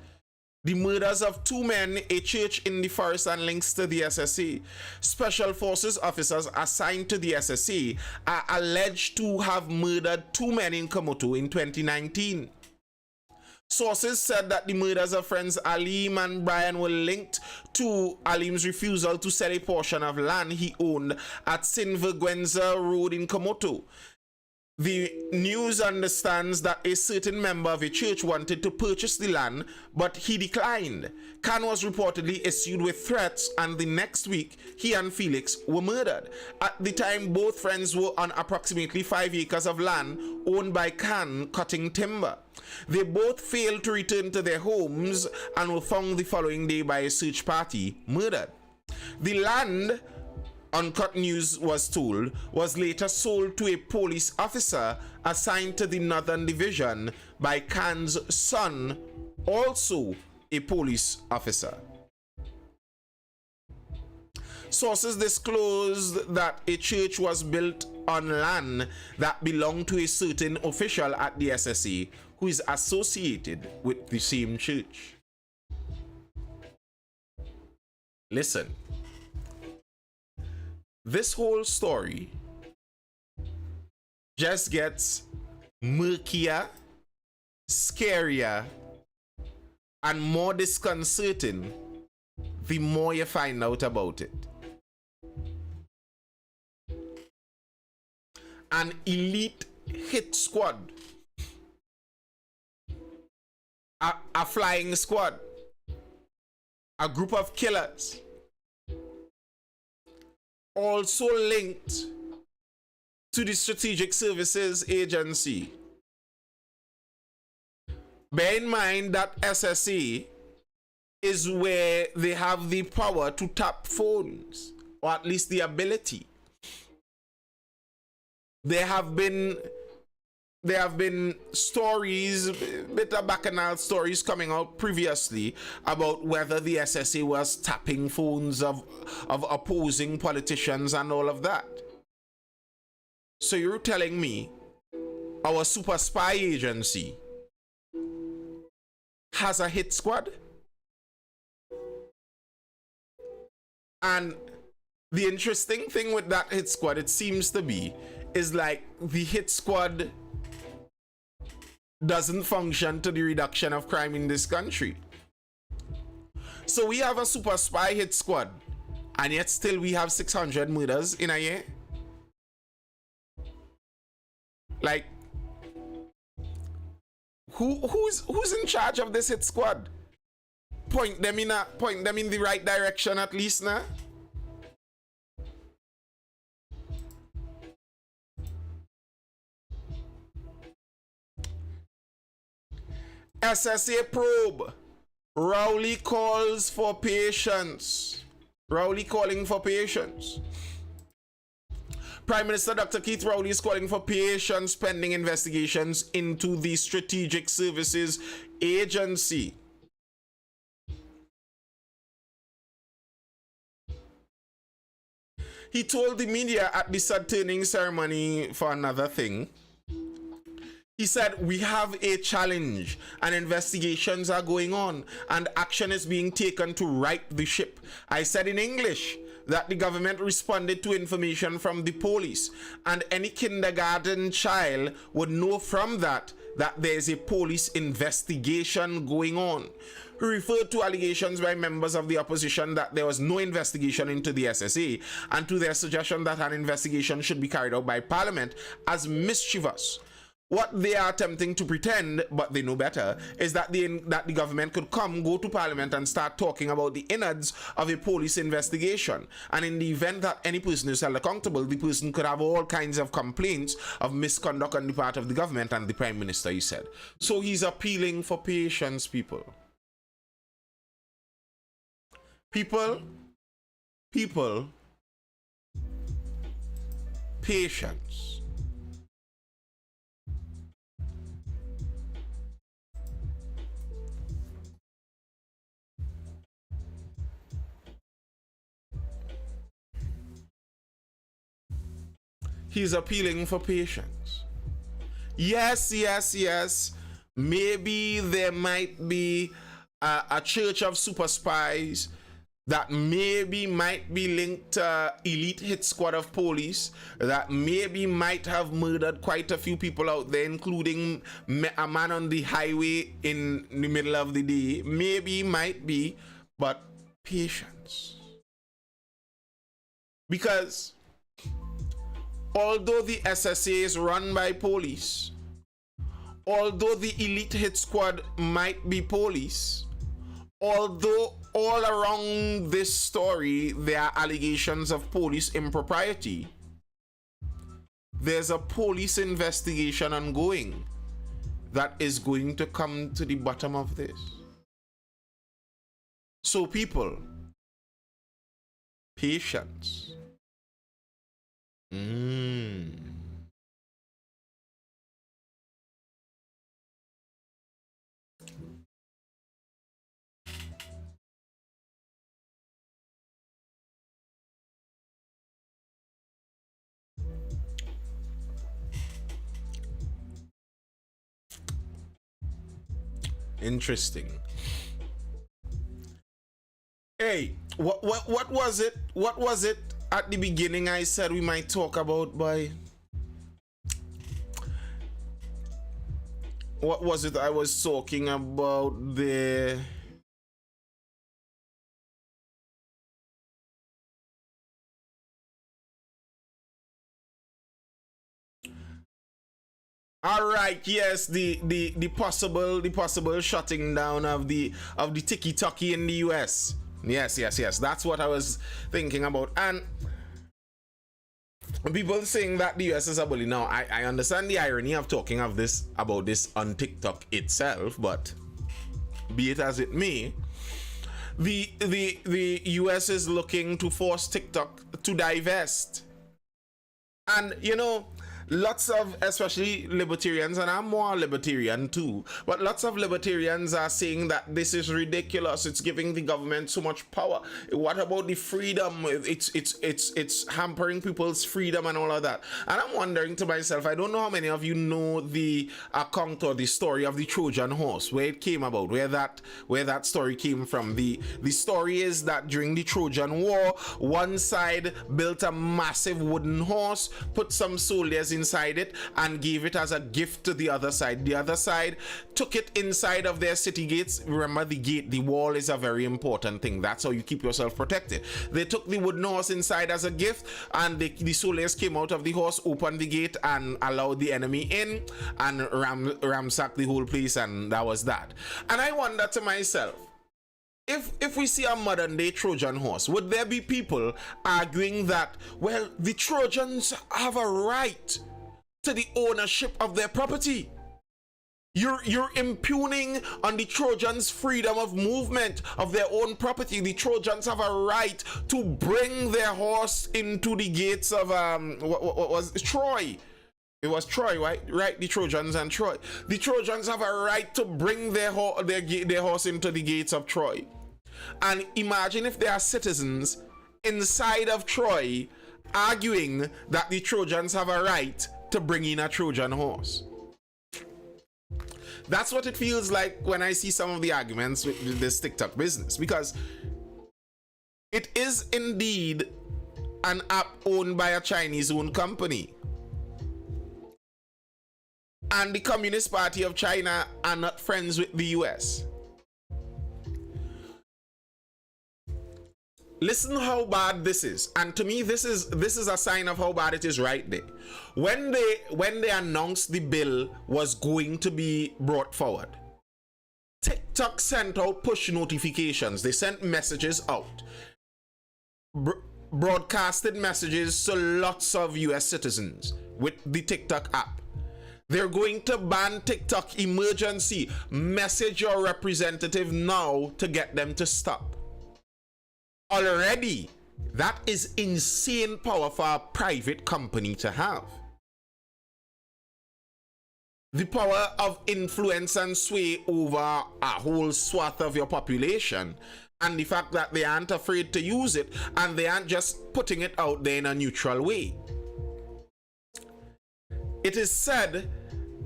The murders of two men, a church in the forest, and links to the SSE. Special Forces officers assigned to the SSE are alleged to have murdered two men in Komodo in 2019. Sources said that the murders of friends Alim and Brian were linked to Alim's refusal to sell a portion of land he owned at Sinvergüenza Road in Komodo. The news understands that a certain member of a church wanted to purchase the land, but he declined. Khan was reportedly issued with threats, and the next week, he and Felix were murdered. At the time, both friends were on approximately 5 acres of land owned by Khan cutting timber. They both failed to return to their homes and were found the following day by a search party, murdered. The land, Uncut News was told, was later sold to a police officer assigned to the Northern Division by Khan's son, also a police officer. Sources disclosed that a church was built on land that belonged to a certain official at the SSE who is associated with the same church. Listen. This whole story just gets murkier, scarier, and more disconcerting the more you find out about it. An elite hit squad, a flying squad, a group of killers, also linked to the Strategic Services Agency. Bear in mind that SSA is where they have the power to tap phones, or at least the ability. There have been stories, bit of bacchanal stories coming out previously about whether the SSA was tapping phones of opposing politicians and all of that. So you're telling me our super spy agency has a hit squad? And the interesting thing with that hit squad, it seems to be, is like the hit squad doesn't function to the reduction of crime in this country. So we have a super spy hit squad, and yet still we have 600 murders in a year. Like, who's in charge of this hit squad? Point them in the right direction at least, nah? SSA probe. Rowley calls for patience. Rowley calling for patience. Prime Minister Dr. Keith Rowley is calling for patience pending investigations into the Strategic Services Agency. He told the media at the turning ceremony for another thing. He said, we have a challenge and investigations are going on and action is being taken to right the ship. I said in English that the government responded to information from the police and any kindergarten child would know from that there's a police investigation going on. He referred to allegations by members of the opposition that there was no investigation into the SSA and to their suggestion that an investigation should be carried out by Parliament as mischievous. What they are attempting to pretend, but they know better, is that the government could go to Parliament and start talking about the innards of a police investigation. And in the event that any person is held accountable, the person could have all kinds of complaints of misconduct on the part of the government and the Prime Minister, he said. So he's appealing for patience, people. People, patience. He's appealing for patience. Yes. Maybe there might be a church of super spies that maybe might be linked to elite hit squad of police that maybe might have murdered quite a few people out there, including a man on the highway in the middle of the day. Maybe, might be, but patience. Because although the SSA is run by police, although the elite hit squad might be police, although all around this story there are allegations of police impropriety, there's a police investigation ongoing that is going to come to the bottom of this. So people, patience. Interesting. Hey, what was it? What was it at the beginning I said we might talk about, boy? What was it I was talking about there? All right, yes, the possible shutting down of the tiki-taki in the US. Yes, that's what I was thinking about. And people saying that the US is a bully. Now, I understand the irony of talking about this on TikTok itself, but be it as it may, the US is looking to force TikTok to divest. And you know, lots of, especially libertarians, and I'm more libertarian too, but lots of libertarians are saying that this is ridiculous. It's giving the government so much power. What about the freedom? It's hampering people's freedom and all of that. And I'm wondering to myself, I don't know how many of you know the account or the story of the Trojan horse, where it came about, where that story came from. The story is that during the Trojan War, one side built a massive wooden horse, put some soldiers inside it and gave it as a gift to the other side. The other side took it inside of their city gates. Remember, the gate, the wall is a very important thing. That's how you keep yourself protected. They took the wooden horse inside as a gift, and the soldiers came out of the horse, opened the gate, and allowed the enemy in and ransacked the whole place, and that was that. And I wonder to myself, if we see a modern day Trojan horse, would there be people arguing that, well, the Trojans have a right to the ownership of their property? You're impugning on the Trojans' freedom of movement of their own property. The Trojans have a right to bring their horse into the gates of what was Troy. It was Troy, right? The Trojans and Troy. The Trojans have a right to bring their horse into the gates of Troy. And imagine if there are citizens inside of Troy arguing that the Trojans have a right to bring in a Trojan horse. That's what it feels like when I see some of the arguments with this TikTok business, because it is indeed an app owned by a Chinese-owned company. And the Communist Party of China are not friends with the US. Listen how bad this is, and to me this is a sign of how bad it is right there. When they announced the bill was going to be brought forward, TikTok sent out push notifications. They sent messages out, broadcasted messages to lots of US citizens with the TikTok app. They're going to ban TikTok emergency. Message your representative now to get them to stop. Already, that is insane power for a private company to have. The power of influence and sway over a whole swath of your population, and the fact that they aren't afraid to use it, and they aren't just putting it out there in a neutral way. It is said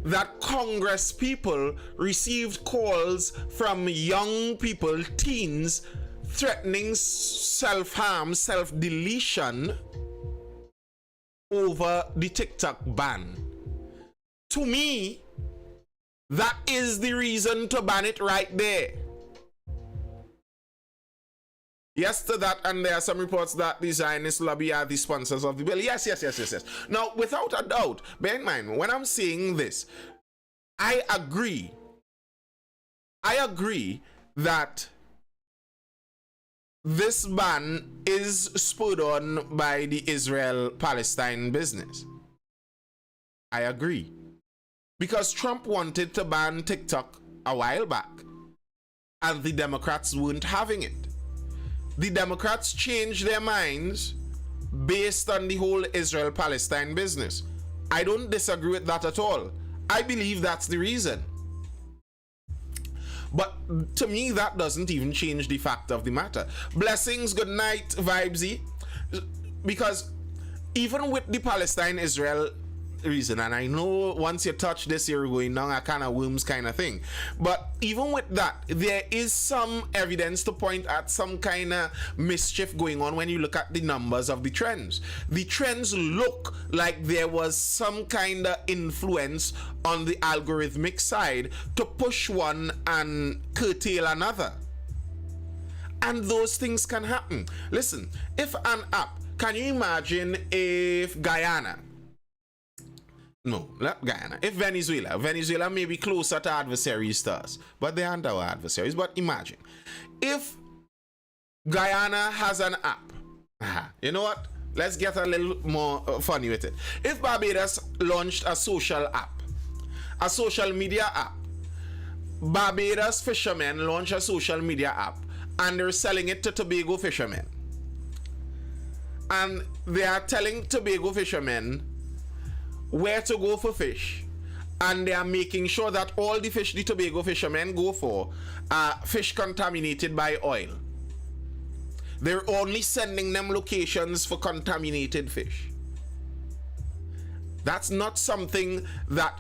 that Congress people received calls from young people, teens, threatening self-harm, self-deletion over the TikTok ban. To me, that is the reason to ban it right there. Yes to that, and there are some reports that the Zionist lobby are the sponsors of the bill. Yes. Now, without a doubt, bear in mind, when I'm saying this, I agree that this ban is spurred on by the Israel-Palestine business. I agree. Because Trump wanted to ban TikTok a while back, and the Democrats weren't having it. The Democrats changed their minds based on the whole Israel-Palestine business. I don't disagree with that at all. I believe that's the reason. But to me, that doesn't even change the fact of the matter. Blessings, good night, Vibesy. Because even with the Palestine-Israel reason, and I know once you touch this, you're going down a kind of worms kind of thing. But even with that, there is some evidence to point at some kind of mischief going on when you look at the numbers of the trends. The trends look like there was some kind of influence on the algorithmic side to push one and curtail another. And those things can happen. Listen, if an app, can you imagine if Guyana, no, not Guyana, if Venezuela may be closer to adversaries to us, but they aren't our adversaries. But imagine if Guyana has an app. You know what? Let's get a little more funny with it. If Barbados launched a social app, a social media app, Barbados fishermen launch a social media app, and they're selling it to Tobago fishermen. And they are telling Tobago fishermen where to go for fish, and they are making sure that all the fish the Tobago fishermen go for are fish contaminated by oil. They're only sending them locations for contaminated fish. That's not something that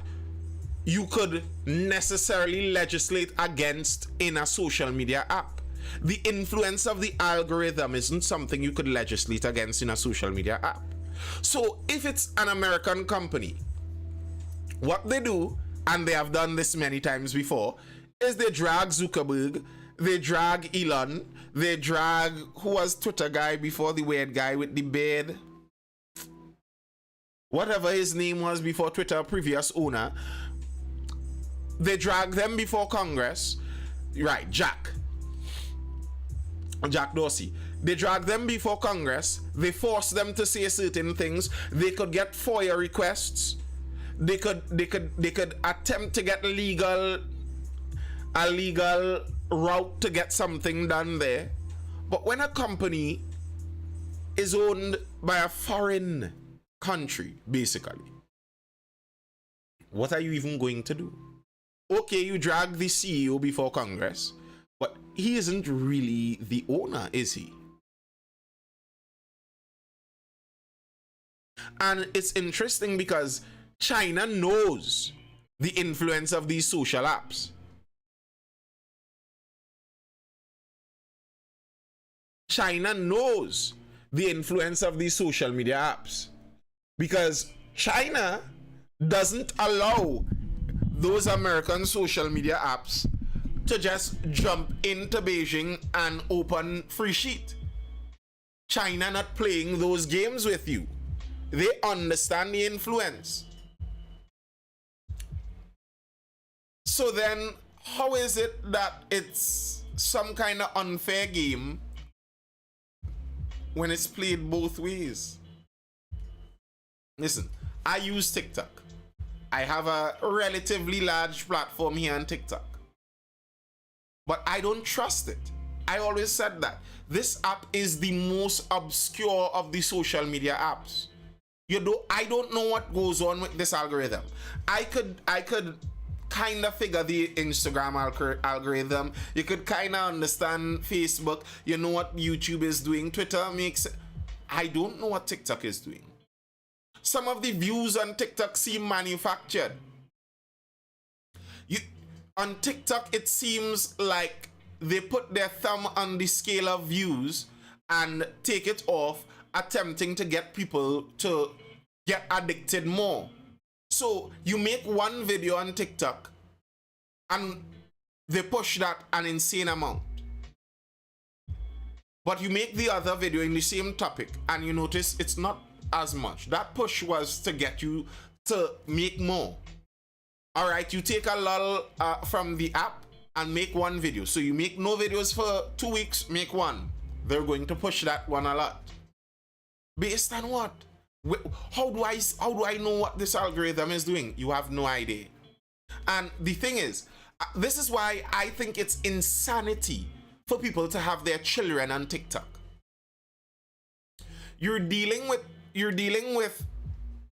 you could necessarily legislate against in a social media app. The influence of the algorithm isn't something you could legislate against in a social media app. So if it's an American company, what they do, and they have done this many times before, is they drag Zuckerberg, they drag Elon, they drag, who was Twitter guy before, the weird guy with the beard, whatever his name was before Twitter, previous owner. They drag them before Congress, right? Jack Dorsey. They drag them before Congress. They force them to say certain things. They could get FOIA requests. They could attempt to get a legal route to get something done there. But when a company is owned by a foreign country, basically, what are you even going to do? Okay, you drag the CEO before Congress, but he isn't really the owner, is he? And it's interesting because China knows the influence of these social apps. China knows the influence of these social media apps because China doesn't allow those American social media apps to just jump into Beijing and open free sheet. China not playing those games with you. They understand the influence. So then, how is it that it's some kind of unfair game when it's played both ways? Listen, I use TikTok. I have a relatively large platform here on TikTok. But I don't trust it. I always said that. This app is the most obscure of the social media apps. I don't know what goes on with this algorithm. I could kind of figure the Instagram algorithm. You could kind of understand Facebook. You know what YouTube is doing. Twitter makes... I don't know what TikTok is doing. Some of the views on TikTok seem manufactured. On TikTok, it seems like they put their thumb on the scale of views and take it off, attempting to get people to get addicted more. So you make one video on TikTok and they push that an insane amount. But you make the other video in the same topic and you notice it's not as much. That push was to get you to make more. All right, you take a lull from the app and make one video. So you make no videos for 2 weeks, make one. They're going to push that one a lot. Based on what? How do I know what this algorithm is doing? You have no idea. And the thing is, this is why I think it's insanity for people to have their children on TikTok. You're dealing with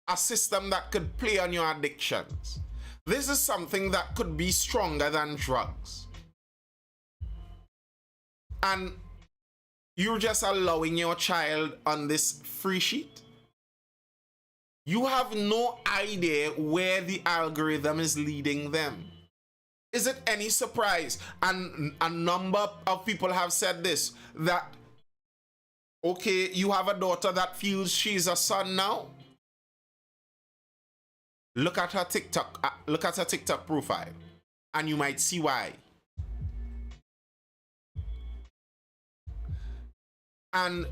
a system that could play on your addictions. This is something that could be stronger than drugs. And you're just allowing your child on this free sheet. You have no idea where the algorithm is leading them. Is it any surprise? And a number of people have said this, that, okay, you have a daughter that feels she's a son now. Look at her TikTok profile, and you might see why. And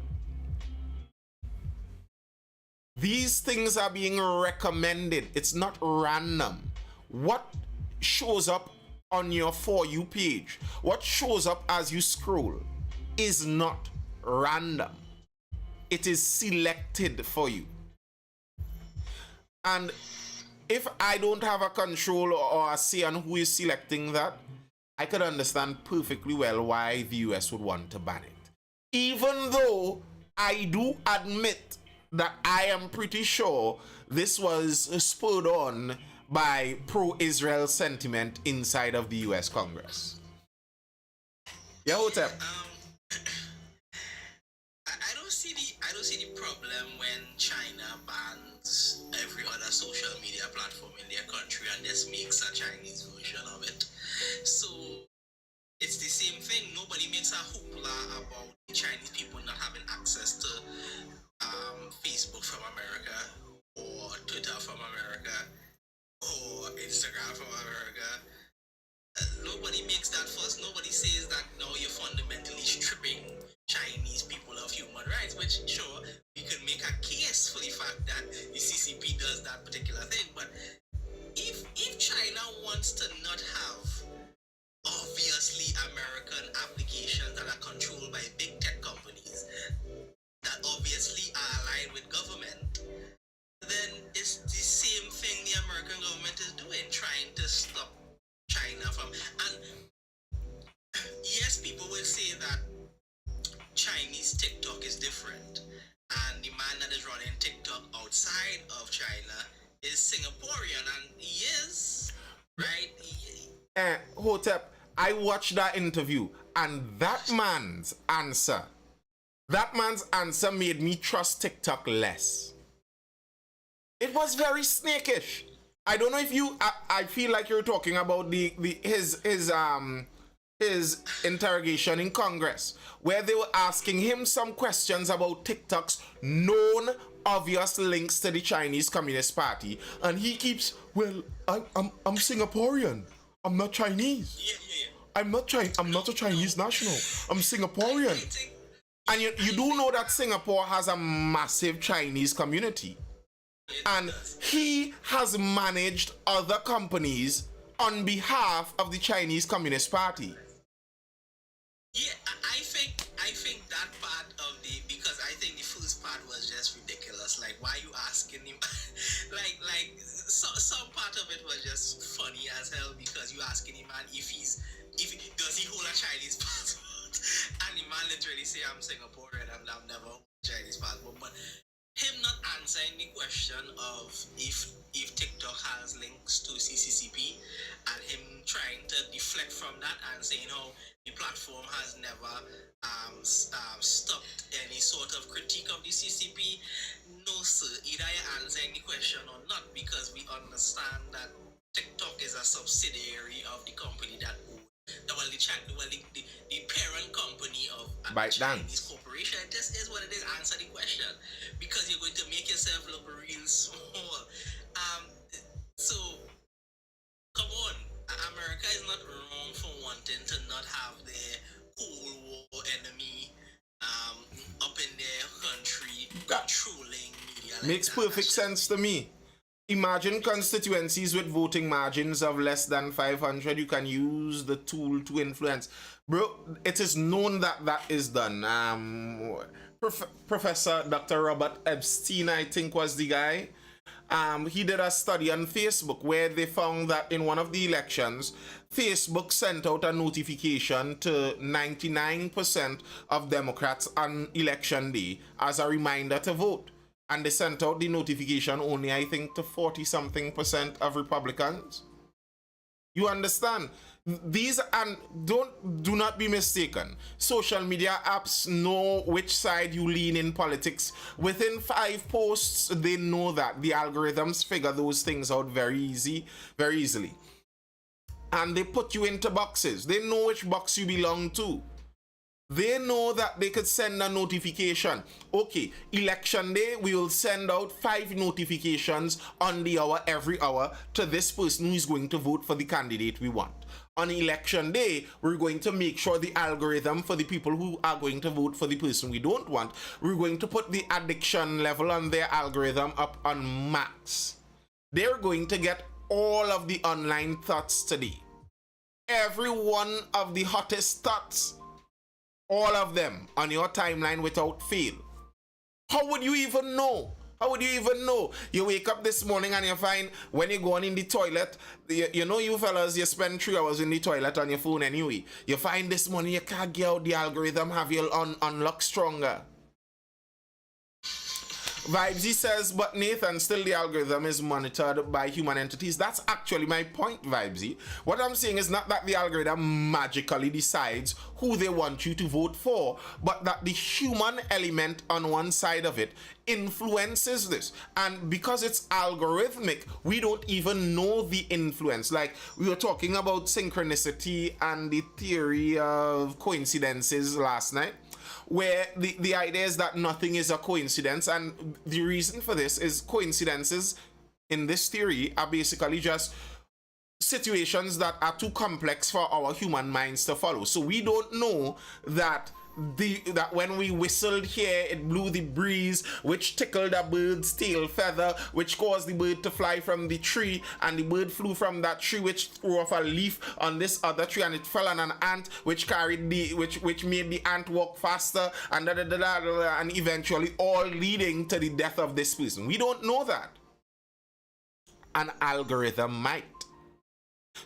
these things are being recommended. It's not random. What shows up on your For You page, what shows up as you scroll, is not random. It is selected for you. And if I don't have a control or a say on who is selecting that, I could understand perfectly well why the US would want to ban it. Even though I do admit that I am pretty sure this was spurred on by pro-Israel sentiment inside of the US Congress. Yeah, Hotep. I don't see the problem when China bans every other social media platform in their country and just makes a Chinese version of it. So it's the same thing. Nobody makes a hoopla about the Chinese people not having access to Facebook from America, or Twitter from America, or Instagram from America. Nobody makes that fuss. Nobody says that no, you're fundamentally stripping Chinese people of human rights, which sure, we could make a case for the fact that the CCP does that particular thing. But if China wants to not have obviously American applications that are controlled by big tech companies that obviously are aligned with government, then it's the same thing the American government is doing, trying to stop China from. And yes, people will say that Chinese TikTok is different, and the man that is running TikTok outside of China is Singaporean, and he is, right? Hotep, I watched that interview, and that man's answer made me trust TikTok less. It was very snakish. I don't know if you. I feel like you're talking about his interrogation in Congress, where they were asking him some questions about TikTok's known obvious links to the Chinese Communist Party, and he keeps, well, I'm Singaporean. I'm not Chinese. Yeah. I'm not a Chinese national. I'm Singaporean. And you do know that Singapore has a massive Chinese community. And he has managed other companies on behalf of the Chinese Communist Party. Yeah, I think that part of because I think the first part was just ridiculous. Like, why are you asking him? Some part of it was just funny as hell, because you asking him, man, does he hold a Chinese passport? And the man literally say, I'm Singaporean, I've never hold a Chinese passport. But him not answering the question of if TikTok has links to CCCP, and him trying to deflect from that and saying how the platform has never stopped any sort of critique of the CCP. No, sir. Either you're answering the question or not, because we understand that TikTok is a subsidiary of the company that the parent company of a Chinese corporation. This is what it is. Answer the question, because you're going to make yourself look real small. So come on, America is not wrong for wanting to not have their Cold War enemy up in their country controlling media. Makes perfect sense to me. Imagine constituencies with voting margins of less than 500. You can use the tool to influence. Bro, it is known that that is done. Professor Dr. Robert Epstein, I think, was the guy. He did a study on Facebook where they found that in one of the elections, Facebook sent out a notification to 99% of Democrats on election day as a reminder to vote. And they sent out the notification only, I think, to 40-something% of Republicans. You understand? These, and do not be mistaken. Social media apps know which side you lean in politics. Within 5 posts, they know that. The algorithms figure those things out very easily. And they put you into boxes. They know which box you belong to. They know that they could send a notification. Okay, election day, we will send out 5 notifications on the hour, every hour, to this person who is going to vote for the candidate we want. On election day, we're going to make sure the algorithm for the people who are going to vote for the person we don't want, we're going to put the addiction level on their algorithm up on max. They're going to get all of the online thoughts today. Every one of the hottest thoughts. All of them on your timeline without fail. How would you even know? How would you even know? You wake up this morning and you find when you go on in the toilet, you know, you fellas, you spend 3 hours in the toilet on your phone anyway. You find this morning you can't get out, the algorithm have you unlock stronger. Vibesy says, but Nathan, still the algorithm is monitored by human entities. That's actually my point, Vibesy. What I'm saying is not that the algorithm magically decides who they want you to vote for, but that the human element on one side of it influences this. And because it's algorithmic, we don't even know the influence. Like, we were talking about synchronicity and the theory of coincidences last night. where the idea is that nothing is a coincidence, and the reason for this is coincidences in this theory are basically just situations that are too complex for our human minds to follow. So we don't know that that when we whistled here, it blew the breeze, which tickled a bird's tail feather, which caused the bird to fly from the tree, and the bird flew from that tree, which threw off a leaf on this other tree, and it fell on an ant, which carried which made the ant walk faster, and and eventually all leading to the death of this person. We don't know that. An algorithm might.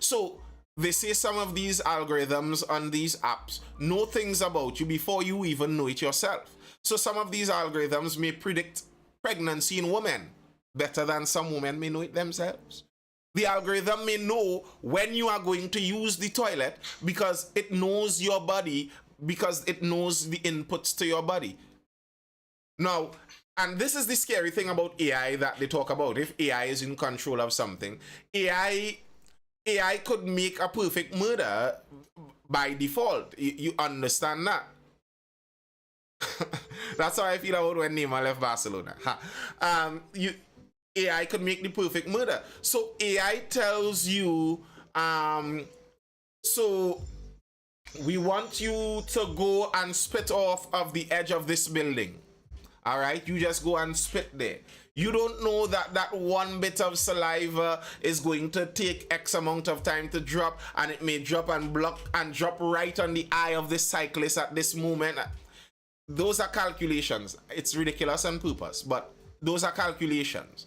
So they say some of these algorithms on these apps know things about you before you even know it yourself. So some of these algorithms may predict pregnancy in women better than some women may know it themselves. The algorithm may know when you are going to use the toilet because it knows your body, because it knows the inputs to your body. Now, and this is the scary thing about AI that they talk about. If AI is in control of something, AI could make a perfect murder by default. You understand that? That's how I feel about when Neymar left Barcelona. AI could make the perfect murder. So AI tells you, so we want you to go and spit off of the edge of this building. All right, you just go and spit there. You don't know that that one bit of saliva is going to take X amount of time to drop, and it may drop and block and drop right on the eye of this cyclist at this moment. Those are calculations. It's ridiculous on purpose, but those are calculations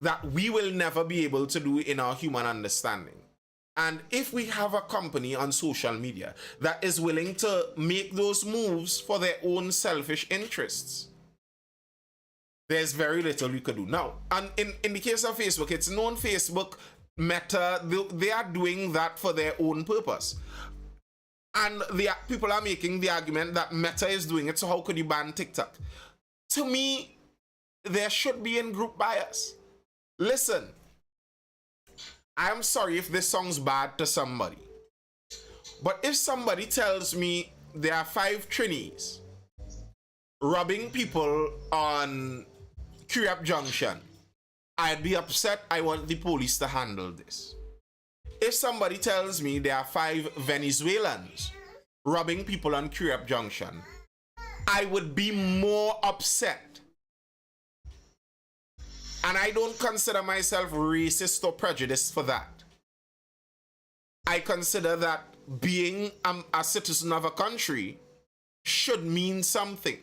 that we will never be able to do in our human understanding. And if we have a company on social media that is willing to make those moves for their own selfish interests, there's very little we could do. Now, and in the case of Facebook, it's known Facebook, Meta, they are doing that for their own purpose. And people are making the argument that Meta is doing it, so how could you ban TikTok? To me, there should be in-group bias. Listen, I'm sorry if this sounds bad to somebody, but if somebody tells me there are 5 Trinis robbing people on Cureap Junction, I'd be upset. I want the police to handle this. If somebody tells me there are 5 Venezuelans robbing people on Cureap Junction, I would be more upset. And I don't consider myself racist or prejudiced for that. I consider that being a citizen of a country should mean something.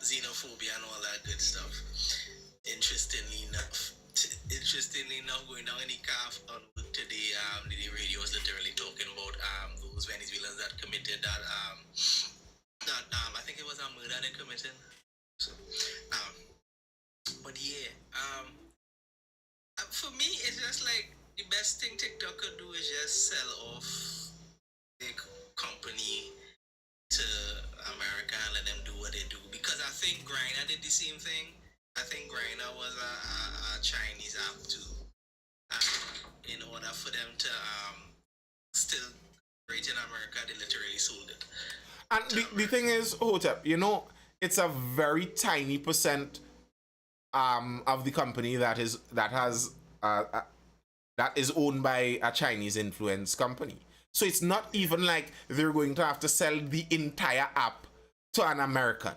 Xenophobia and all that good stuff. Interestingly enough, going down in the calf on today, the radio was literally talking about those Venezuelans that committed that I think it was a murder they committed. So, but yeah, for me, it's just like the best thing TikTok could do is just sell off the company to America and let them do what they do. Because I think Grindr did the same thing. I think Grindr was a Chinese app too. In order for them to still operate in America, they literally sold it. And the thing is, Hotep, you know, it's a very tiny percent of the company that is owned by a Chinese influence company. So it's not even like they're going to have to sell the entire app to an American.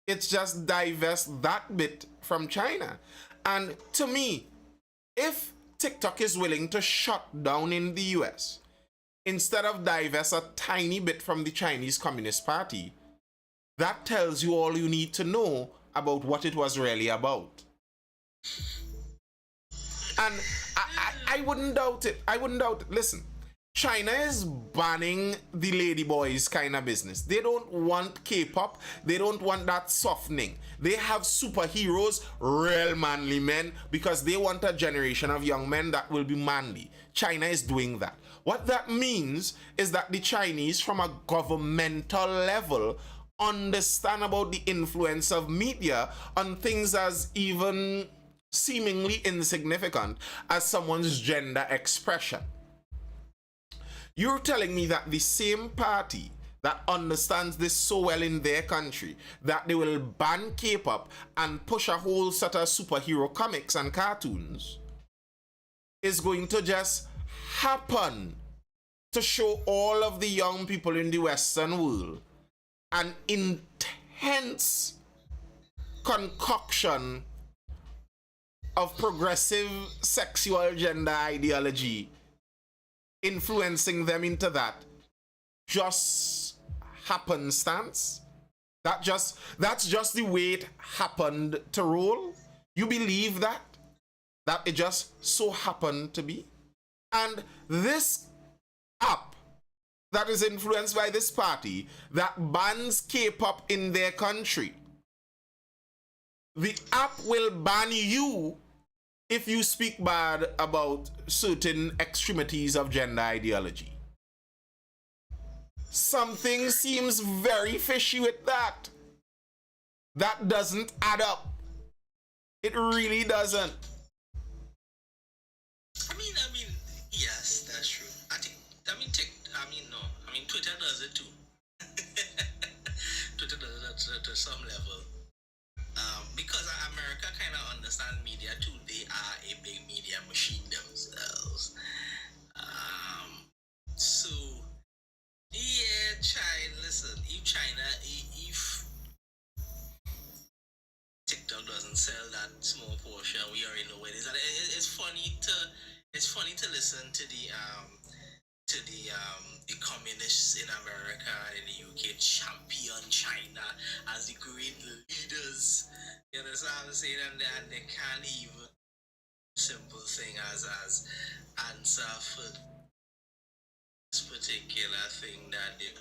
It's just divest that bit from China. And to me, if TikTok is willing to shut down in the US, instead of divest a tiny bit from the Chinese Communist Party, that tells you all you need to know about what it was really about. And I wouldn't doubt it. I wouldn't doubt it. Listen, China is banning the ladyboys kind of business. They don't want K-pop. They don't want that softening. They have superheroes, real manly men, because they want a generation of young men that will be manly. China is doing that. What that means is that the Chinese, from a governmental level, understand about the influence of media on things as even seemingly insignificant as someone's gender expression. You're telling me that the same party that understands this so well in their country, that they will ban K-pop and push a whole set of superhero comics and cartoons, is going to just happen to show all of the young people in the Western world an intense concoction of progressive sexual gender ideology influencing them into that just happenstance? That's just the way it happened to roll? You believe that? That it just so happened to be? And this app that is influenced by this party that bans K-pop in their country, the app will ban you if you speak bad about certain extremities of gender ideology. Something seems very fishy with that. That doesn't add up. It really doesn't. I mean, yes, that's true. Twitter does it too. Twitter does it to some level. Because America kind of understand media too. They are a big media machine themselves. So, yeah, listen, if TikTok doesn't sell that small portion, we already know where it is. And it's funny to listen to the communists in America and in the UK champion China as the great leaders. You understand what I'm saying? And they can't even simple thing as answer for this particular thing that they,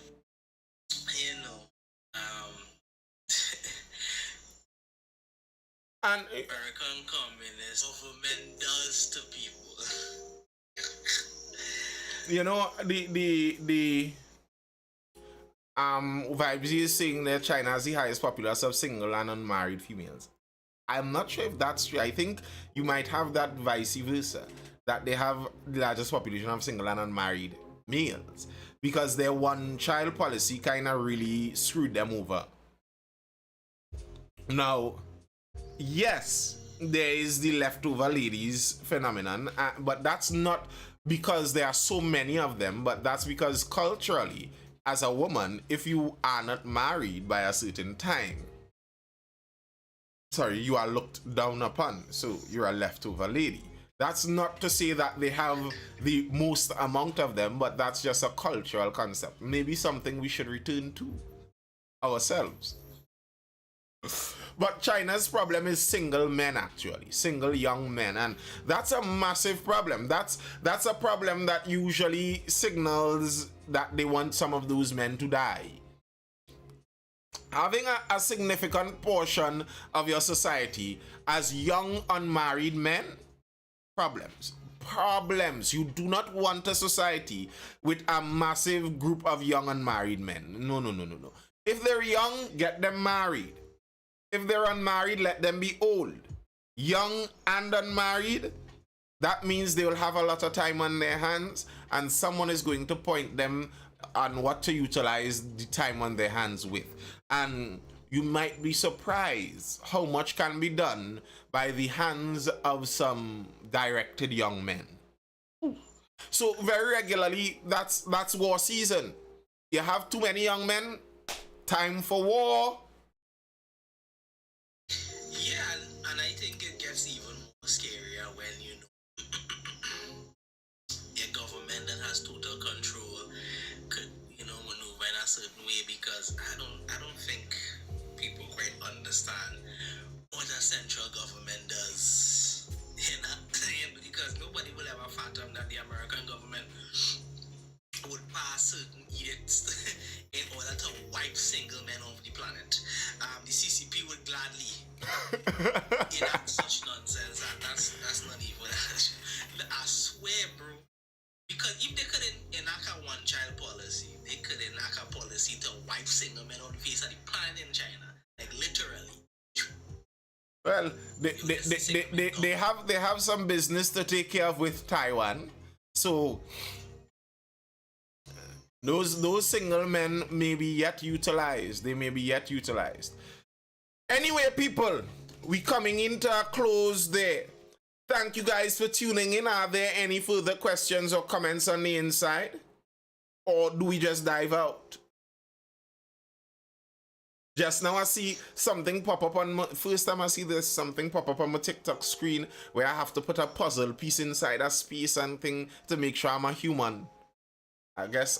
and American communist government does to people. You know, the Vibes is saying that China has the highest populace of single and unmarried females. I'm not sure if that's true. I think you might have that vice versa, that they have the largest population of single and unmarried males, because their one-child policy kind of really screwed them over. Now, yes, there is the leftover ladies phenomenon, but that's not because there are so many of them, but that's because culturally, as a woman, if you are not married by a certain time, you are looked down upon, so you're a leftover lady. That's not to say that they have the most amount of them, but that's just a cultural concept. Maybe something we should return to ourselves. But China's problem is single men, actually, single young men, and that's a massive problem. That's a problem that usually signals that they want some of those men to die. Having a significant portion of your society as young unmarried men, problems. You do not want a society with a massive group of young unmarried men. No. If they're young, get them married. If they're unmarried, let them be old. Young and unmarried, that means they will have a lot of time on their hands, and someone is going to point them on what to utilize the time on their hands with. And you might be surprised how much can be done by the hands of some directed young men. So very regularly, that's war season. You have too many young men, time for war. Yeah, and I think it gets even more scarier when a government that has total control could, maneuver in a certain way, because I don't think people quite understand what a central government does. Because nobody will ever fathom that the American government would pass certain edicts in order to wipe single men off the planet. The CCP would gladly enact such nonsense, and that's not even. I swear, bro. Because if they could enact a one-child policy, they could enact a policy to wipe single men on the face of the planet in China, like literally. Well, they have some business to take care of with Taiwan, so Those single men may be yet utilized. They may be yet utilized. Anyway, people, we coming into a close there. Thank you guys for tuning in. Are there any further questions or comments on the inside? Or do we just dive out? Just now I see something pop up on my, first time I see this, something pop up on my TikTok screen where I have to put a puzzle piece inside a space and thing to make sure I'm a human. I guess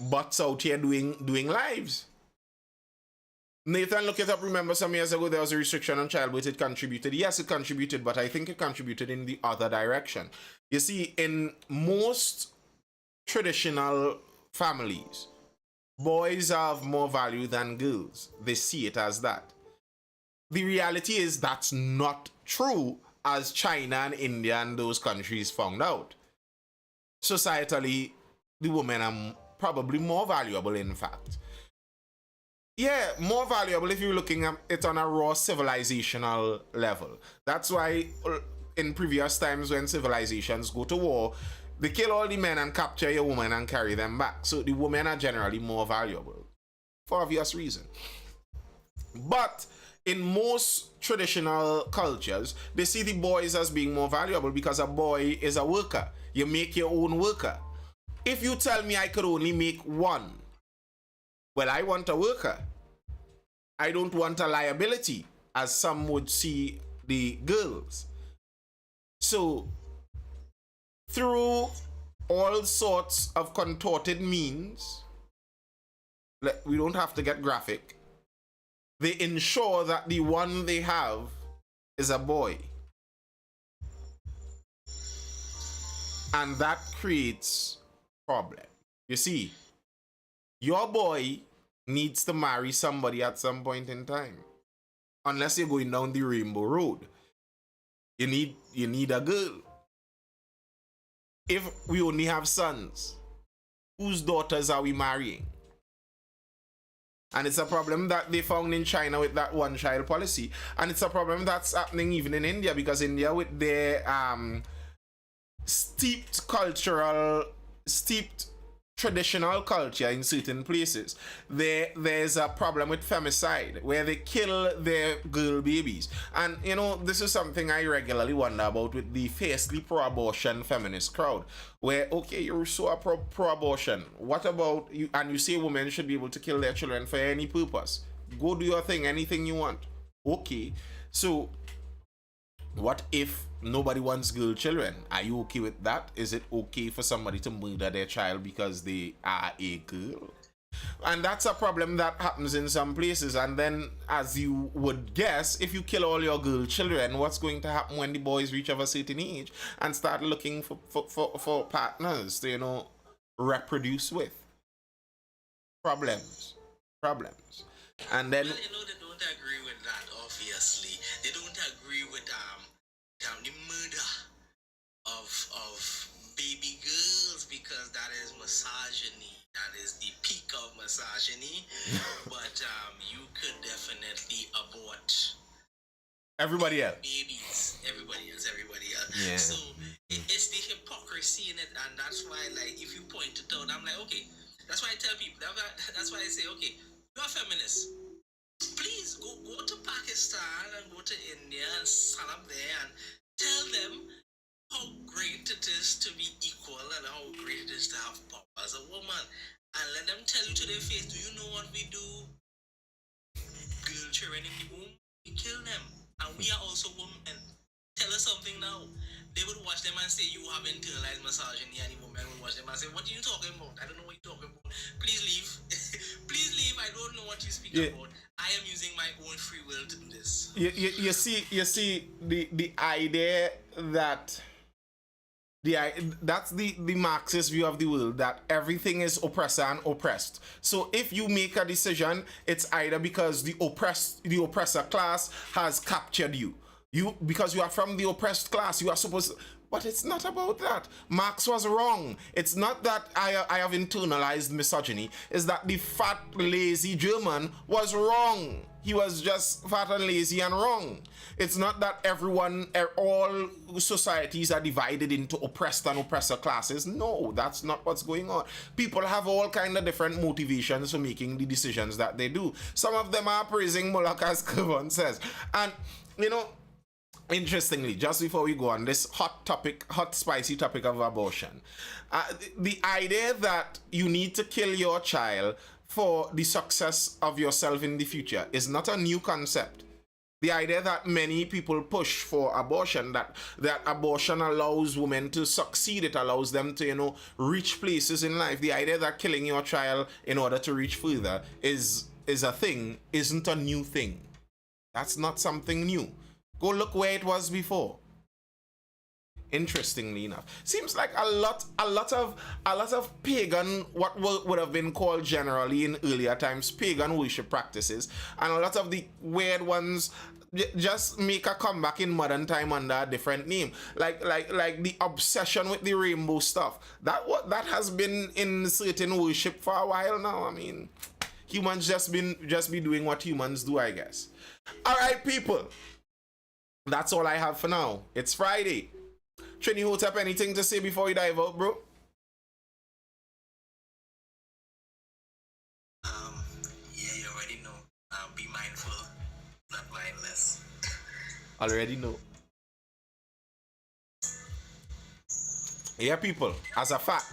butts out here doing lives. Nathan, look it up. Remember some years ago there was a restriction on childbirth. It contributed. Yes, it contributed, but I think it contributed in the other direction. You see, in most traditional families, boys have more value than girls. They see it as that. The reality is that's not true, as China and India and those countries found out. Societally, the women are probably more valuable, in fact. Yeah, more valuable if you're looking at it on a raw civilizational level. That's why in previous times when civilizations go to war, they kill all the men and capture your women and carry them back. So the women are generally more valuable for obvious reason. But in most traditional cultures, they see the boys as being more valuable because a boy is a worker. You make your own worker. If you tell me I could only make one, well, I want a worker. I don't want a liability, as some would see the girls. So, through all sorts of contorted means, we don't have to get graphic, they ensure that the one they have is a boy. And that creates problem. You see, your boy needs to marry somebody at some point in time. Unless you're going down the rainbow road. You need a girl. If we only have sons, whose daughters are we marrying? And it's a problem that they found in China with that one-child policy. And it's a problem that's happening even in India, because India, with their steeped traditional culture in certain places, there's a problem with femicide, where they kill their girl babies. And you know, this is something I regularly wonder about with the fiercely pro-abortion feminist crowd, where, okay, you're so pro-abortion, what about you? And you say women should be able to kill their children for any purpose. Go do your thing, anything you want. Okay, so what if nobody wants girl children? Are you okay with that? Is it okay for somebody to murder their child because they are a girl? And that's a problem that happens in some places. And then, as you would guess, if you kill all your girl children, what's going to happen when the boys reach of a certain age and start looking for partners to, you know, reproduce with? Problems. And then, well, you know, they don't agree with that, obviously. They don't agree with the murder of baby girls, because that is misogyny. That is the peak of misogyny. But you could definitely abort everybody else. Babies. Everybody else. Yeah. So it's the hypocrisy in it, and that's why, like, if you point it out, I'm like, okay. That's why I tell people. That's why I say, okay, you're a feminist. Please go to Pakistan and go to India and stand up there and tell them how great it is to be equal and how great it is to have power as a woman. And let them tell you to their face, do you know what we do? Girl children in the womb, we kill them. And we are also women. Tell us something now. They would watch them and say, you have internalized misogyny, and the women would watch them and say, what are you talking about? I don't know what you're talking about. Please leave. Please leave. I don't know what you speak about. I am using my own free will to do this. You see the idea that that's the Marxist view of the world, that everything is oppressor and oppressed. So if you make a decision, it's either because the oppressor class has captured you. Because you are from the oppressed class, you are supposed to, but it's not about that. Marx was wrong. It's not that I have internalized misogyny. It's that the fat, lazy German was wrong. He was just fat and lazy and wrong. It's not that all societies are divided into oppressed and oppressor classes. No, that's not what's going on. People have all kind of different motivations for making the decisions that they do. Some of them are praising Moloch, as Kevin says. And, you know, interestingly, just before we go on this hot spicy topic of abortion, the idea that you need to kill your child for the success of yourself in the future is not a new concept. The idea that many people push for abortion, that abortion allows women to succeed, it allows them to, you know, reach places in life. The idea that killing your child in order to reach further is a thing, isn't a new thing. That's not something new. Go look where it was before. Interestingly enough, seems like a lot of pagan, what would have been called generally in earlier times pagan worship practices, and a lot of the weird ones just make a comeback in modern time under a different name, like the obsession with the rainbow stuff. That has been in certain worship for a while now. I mean, humans just be doing what humans do, I guess. All right, people, that's all I have for now. It's Friday. Trini Hotep, anything to say before you dive out, bro? Yeah, you already know. Be mindful, not mindless. Already know. Yeah, people, as a fact,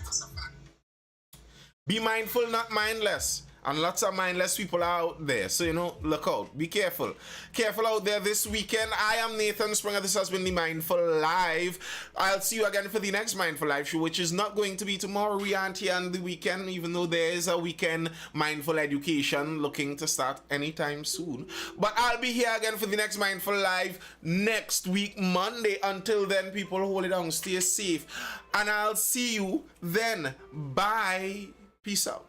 be mindful, not mindless. And lots of mindless people are out there. So, you know, look out. Be careful. Careful out there this weekend. I am Nathan Springer. This has been the Mindful Live. I'll see you again for the next Mindful Live show, which is not going to be tomorrow. We aren't here on the weekend, even though there is a weekend mindful education looking to start anytime soon. But I'll be here again for the next Mindful Live next week, Monday. Until then, people, hold it down. Stay safe. And I'll see you then. Bye. Peace out.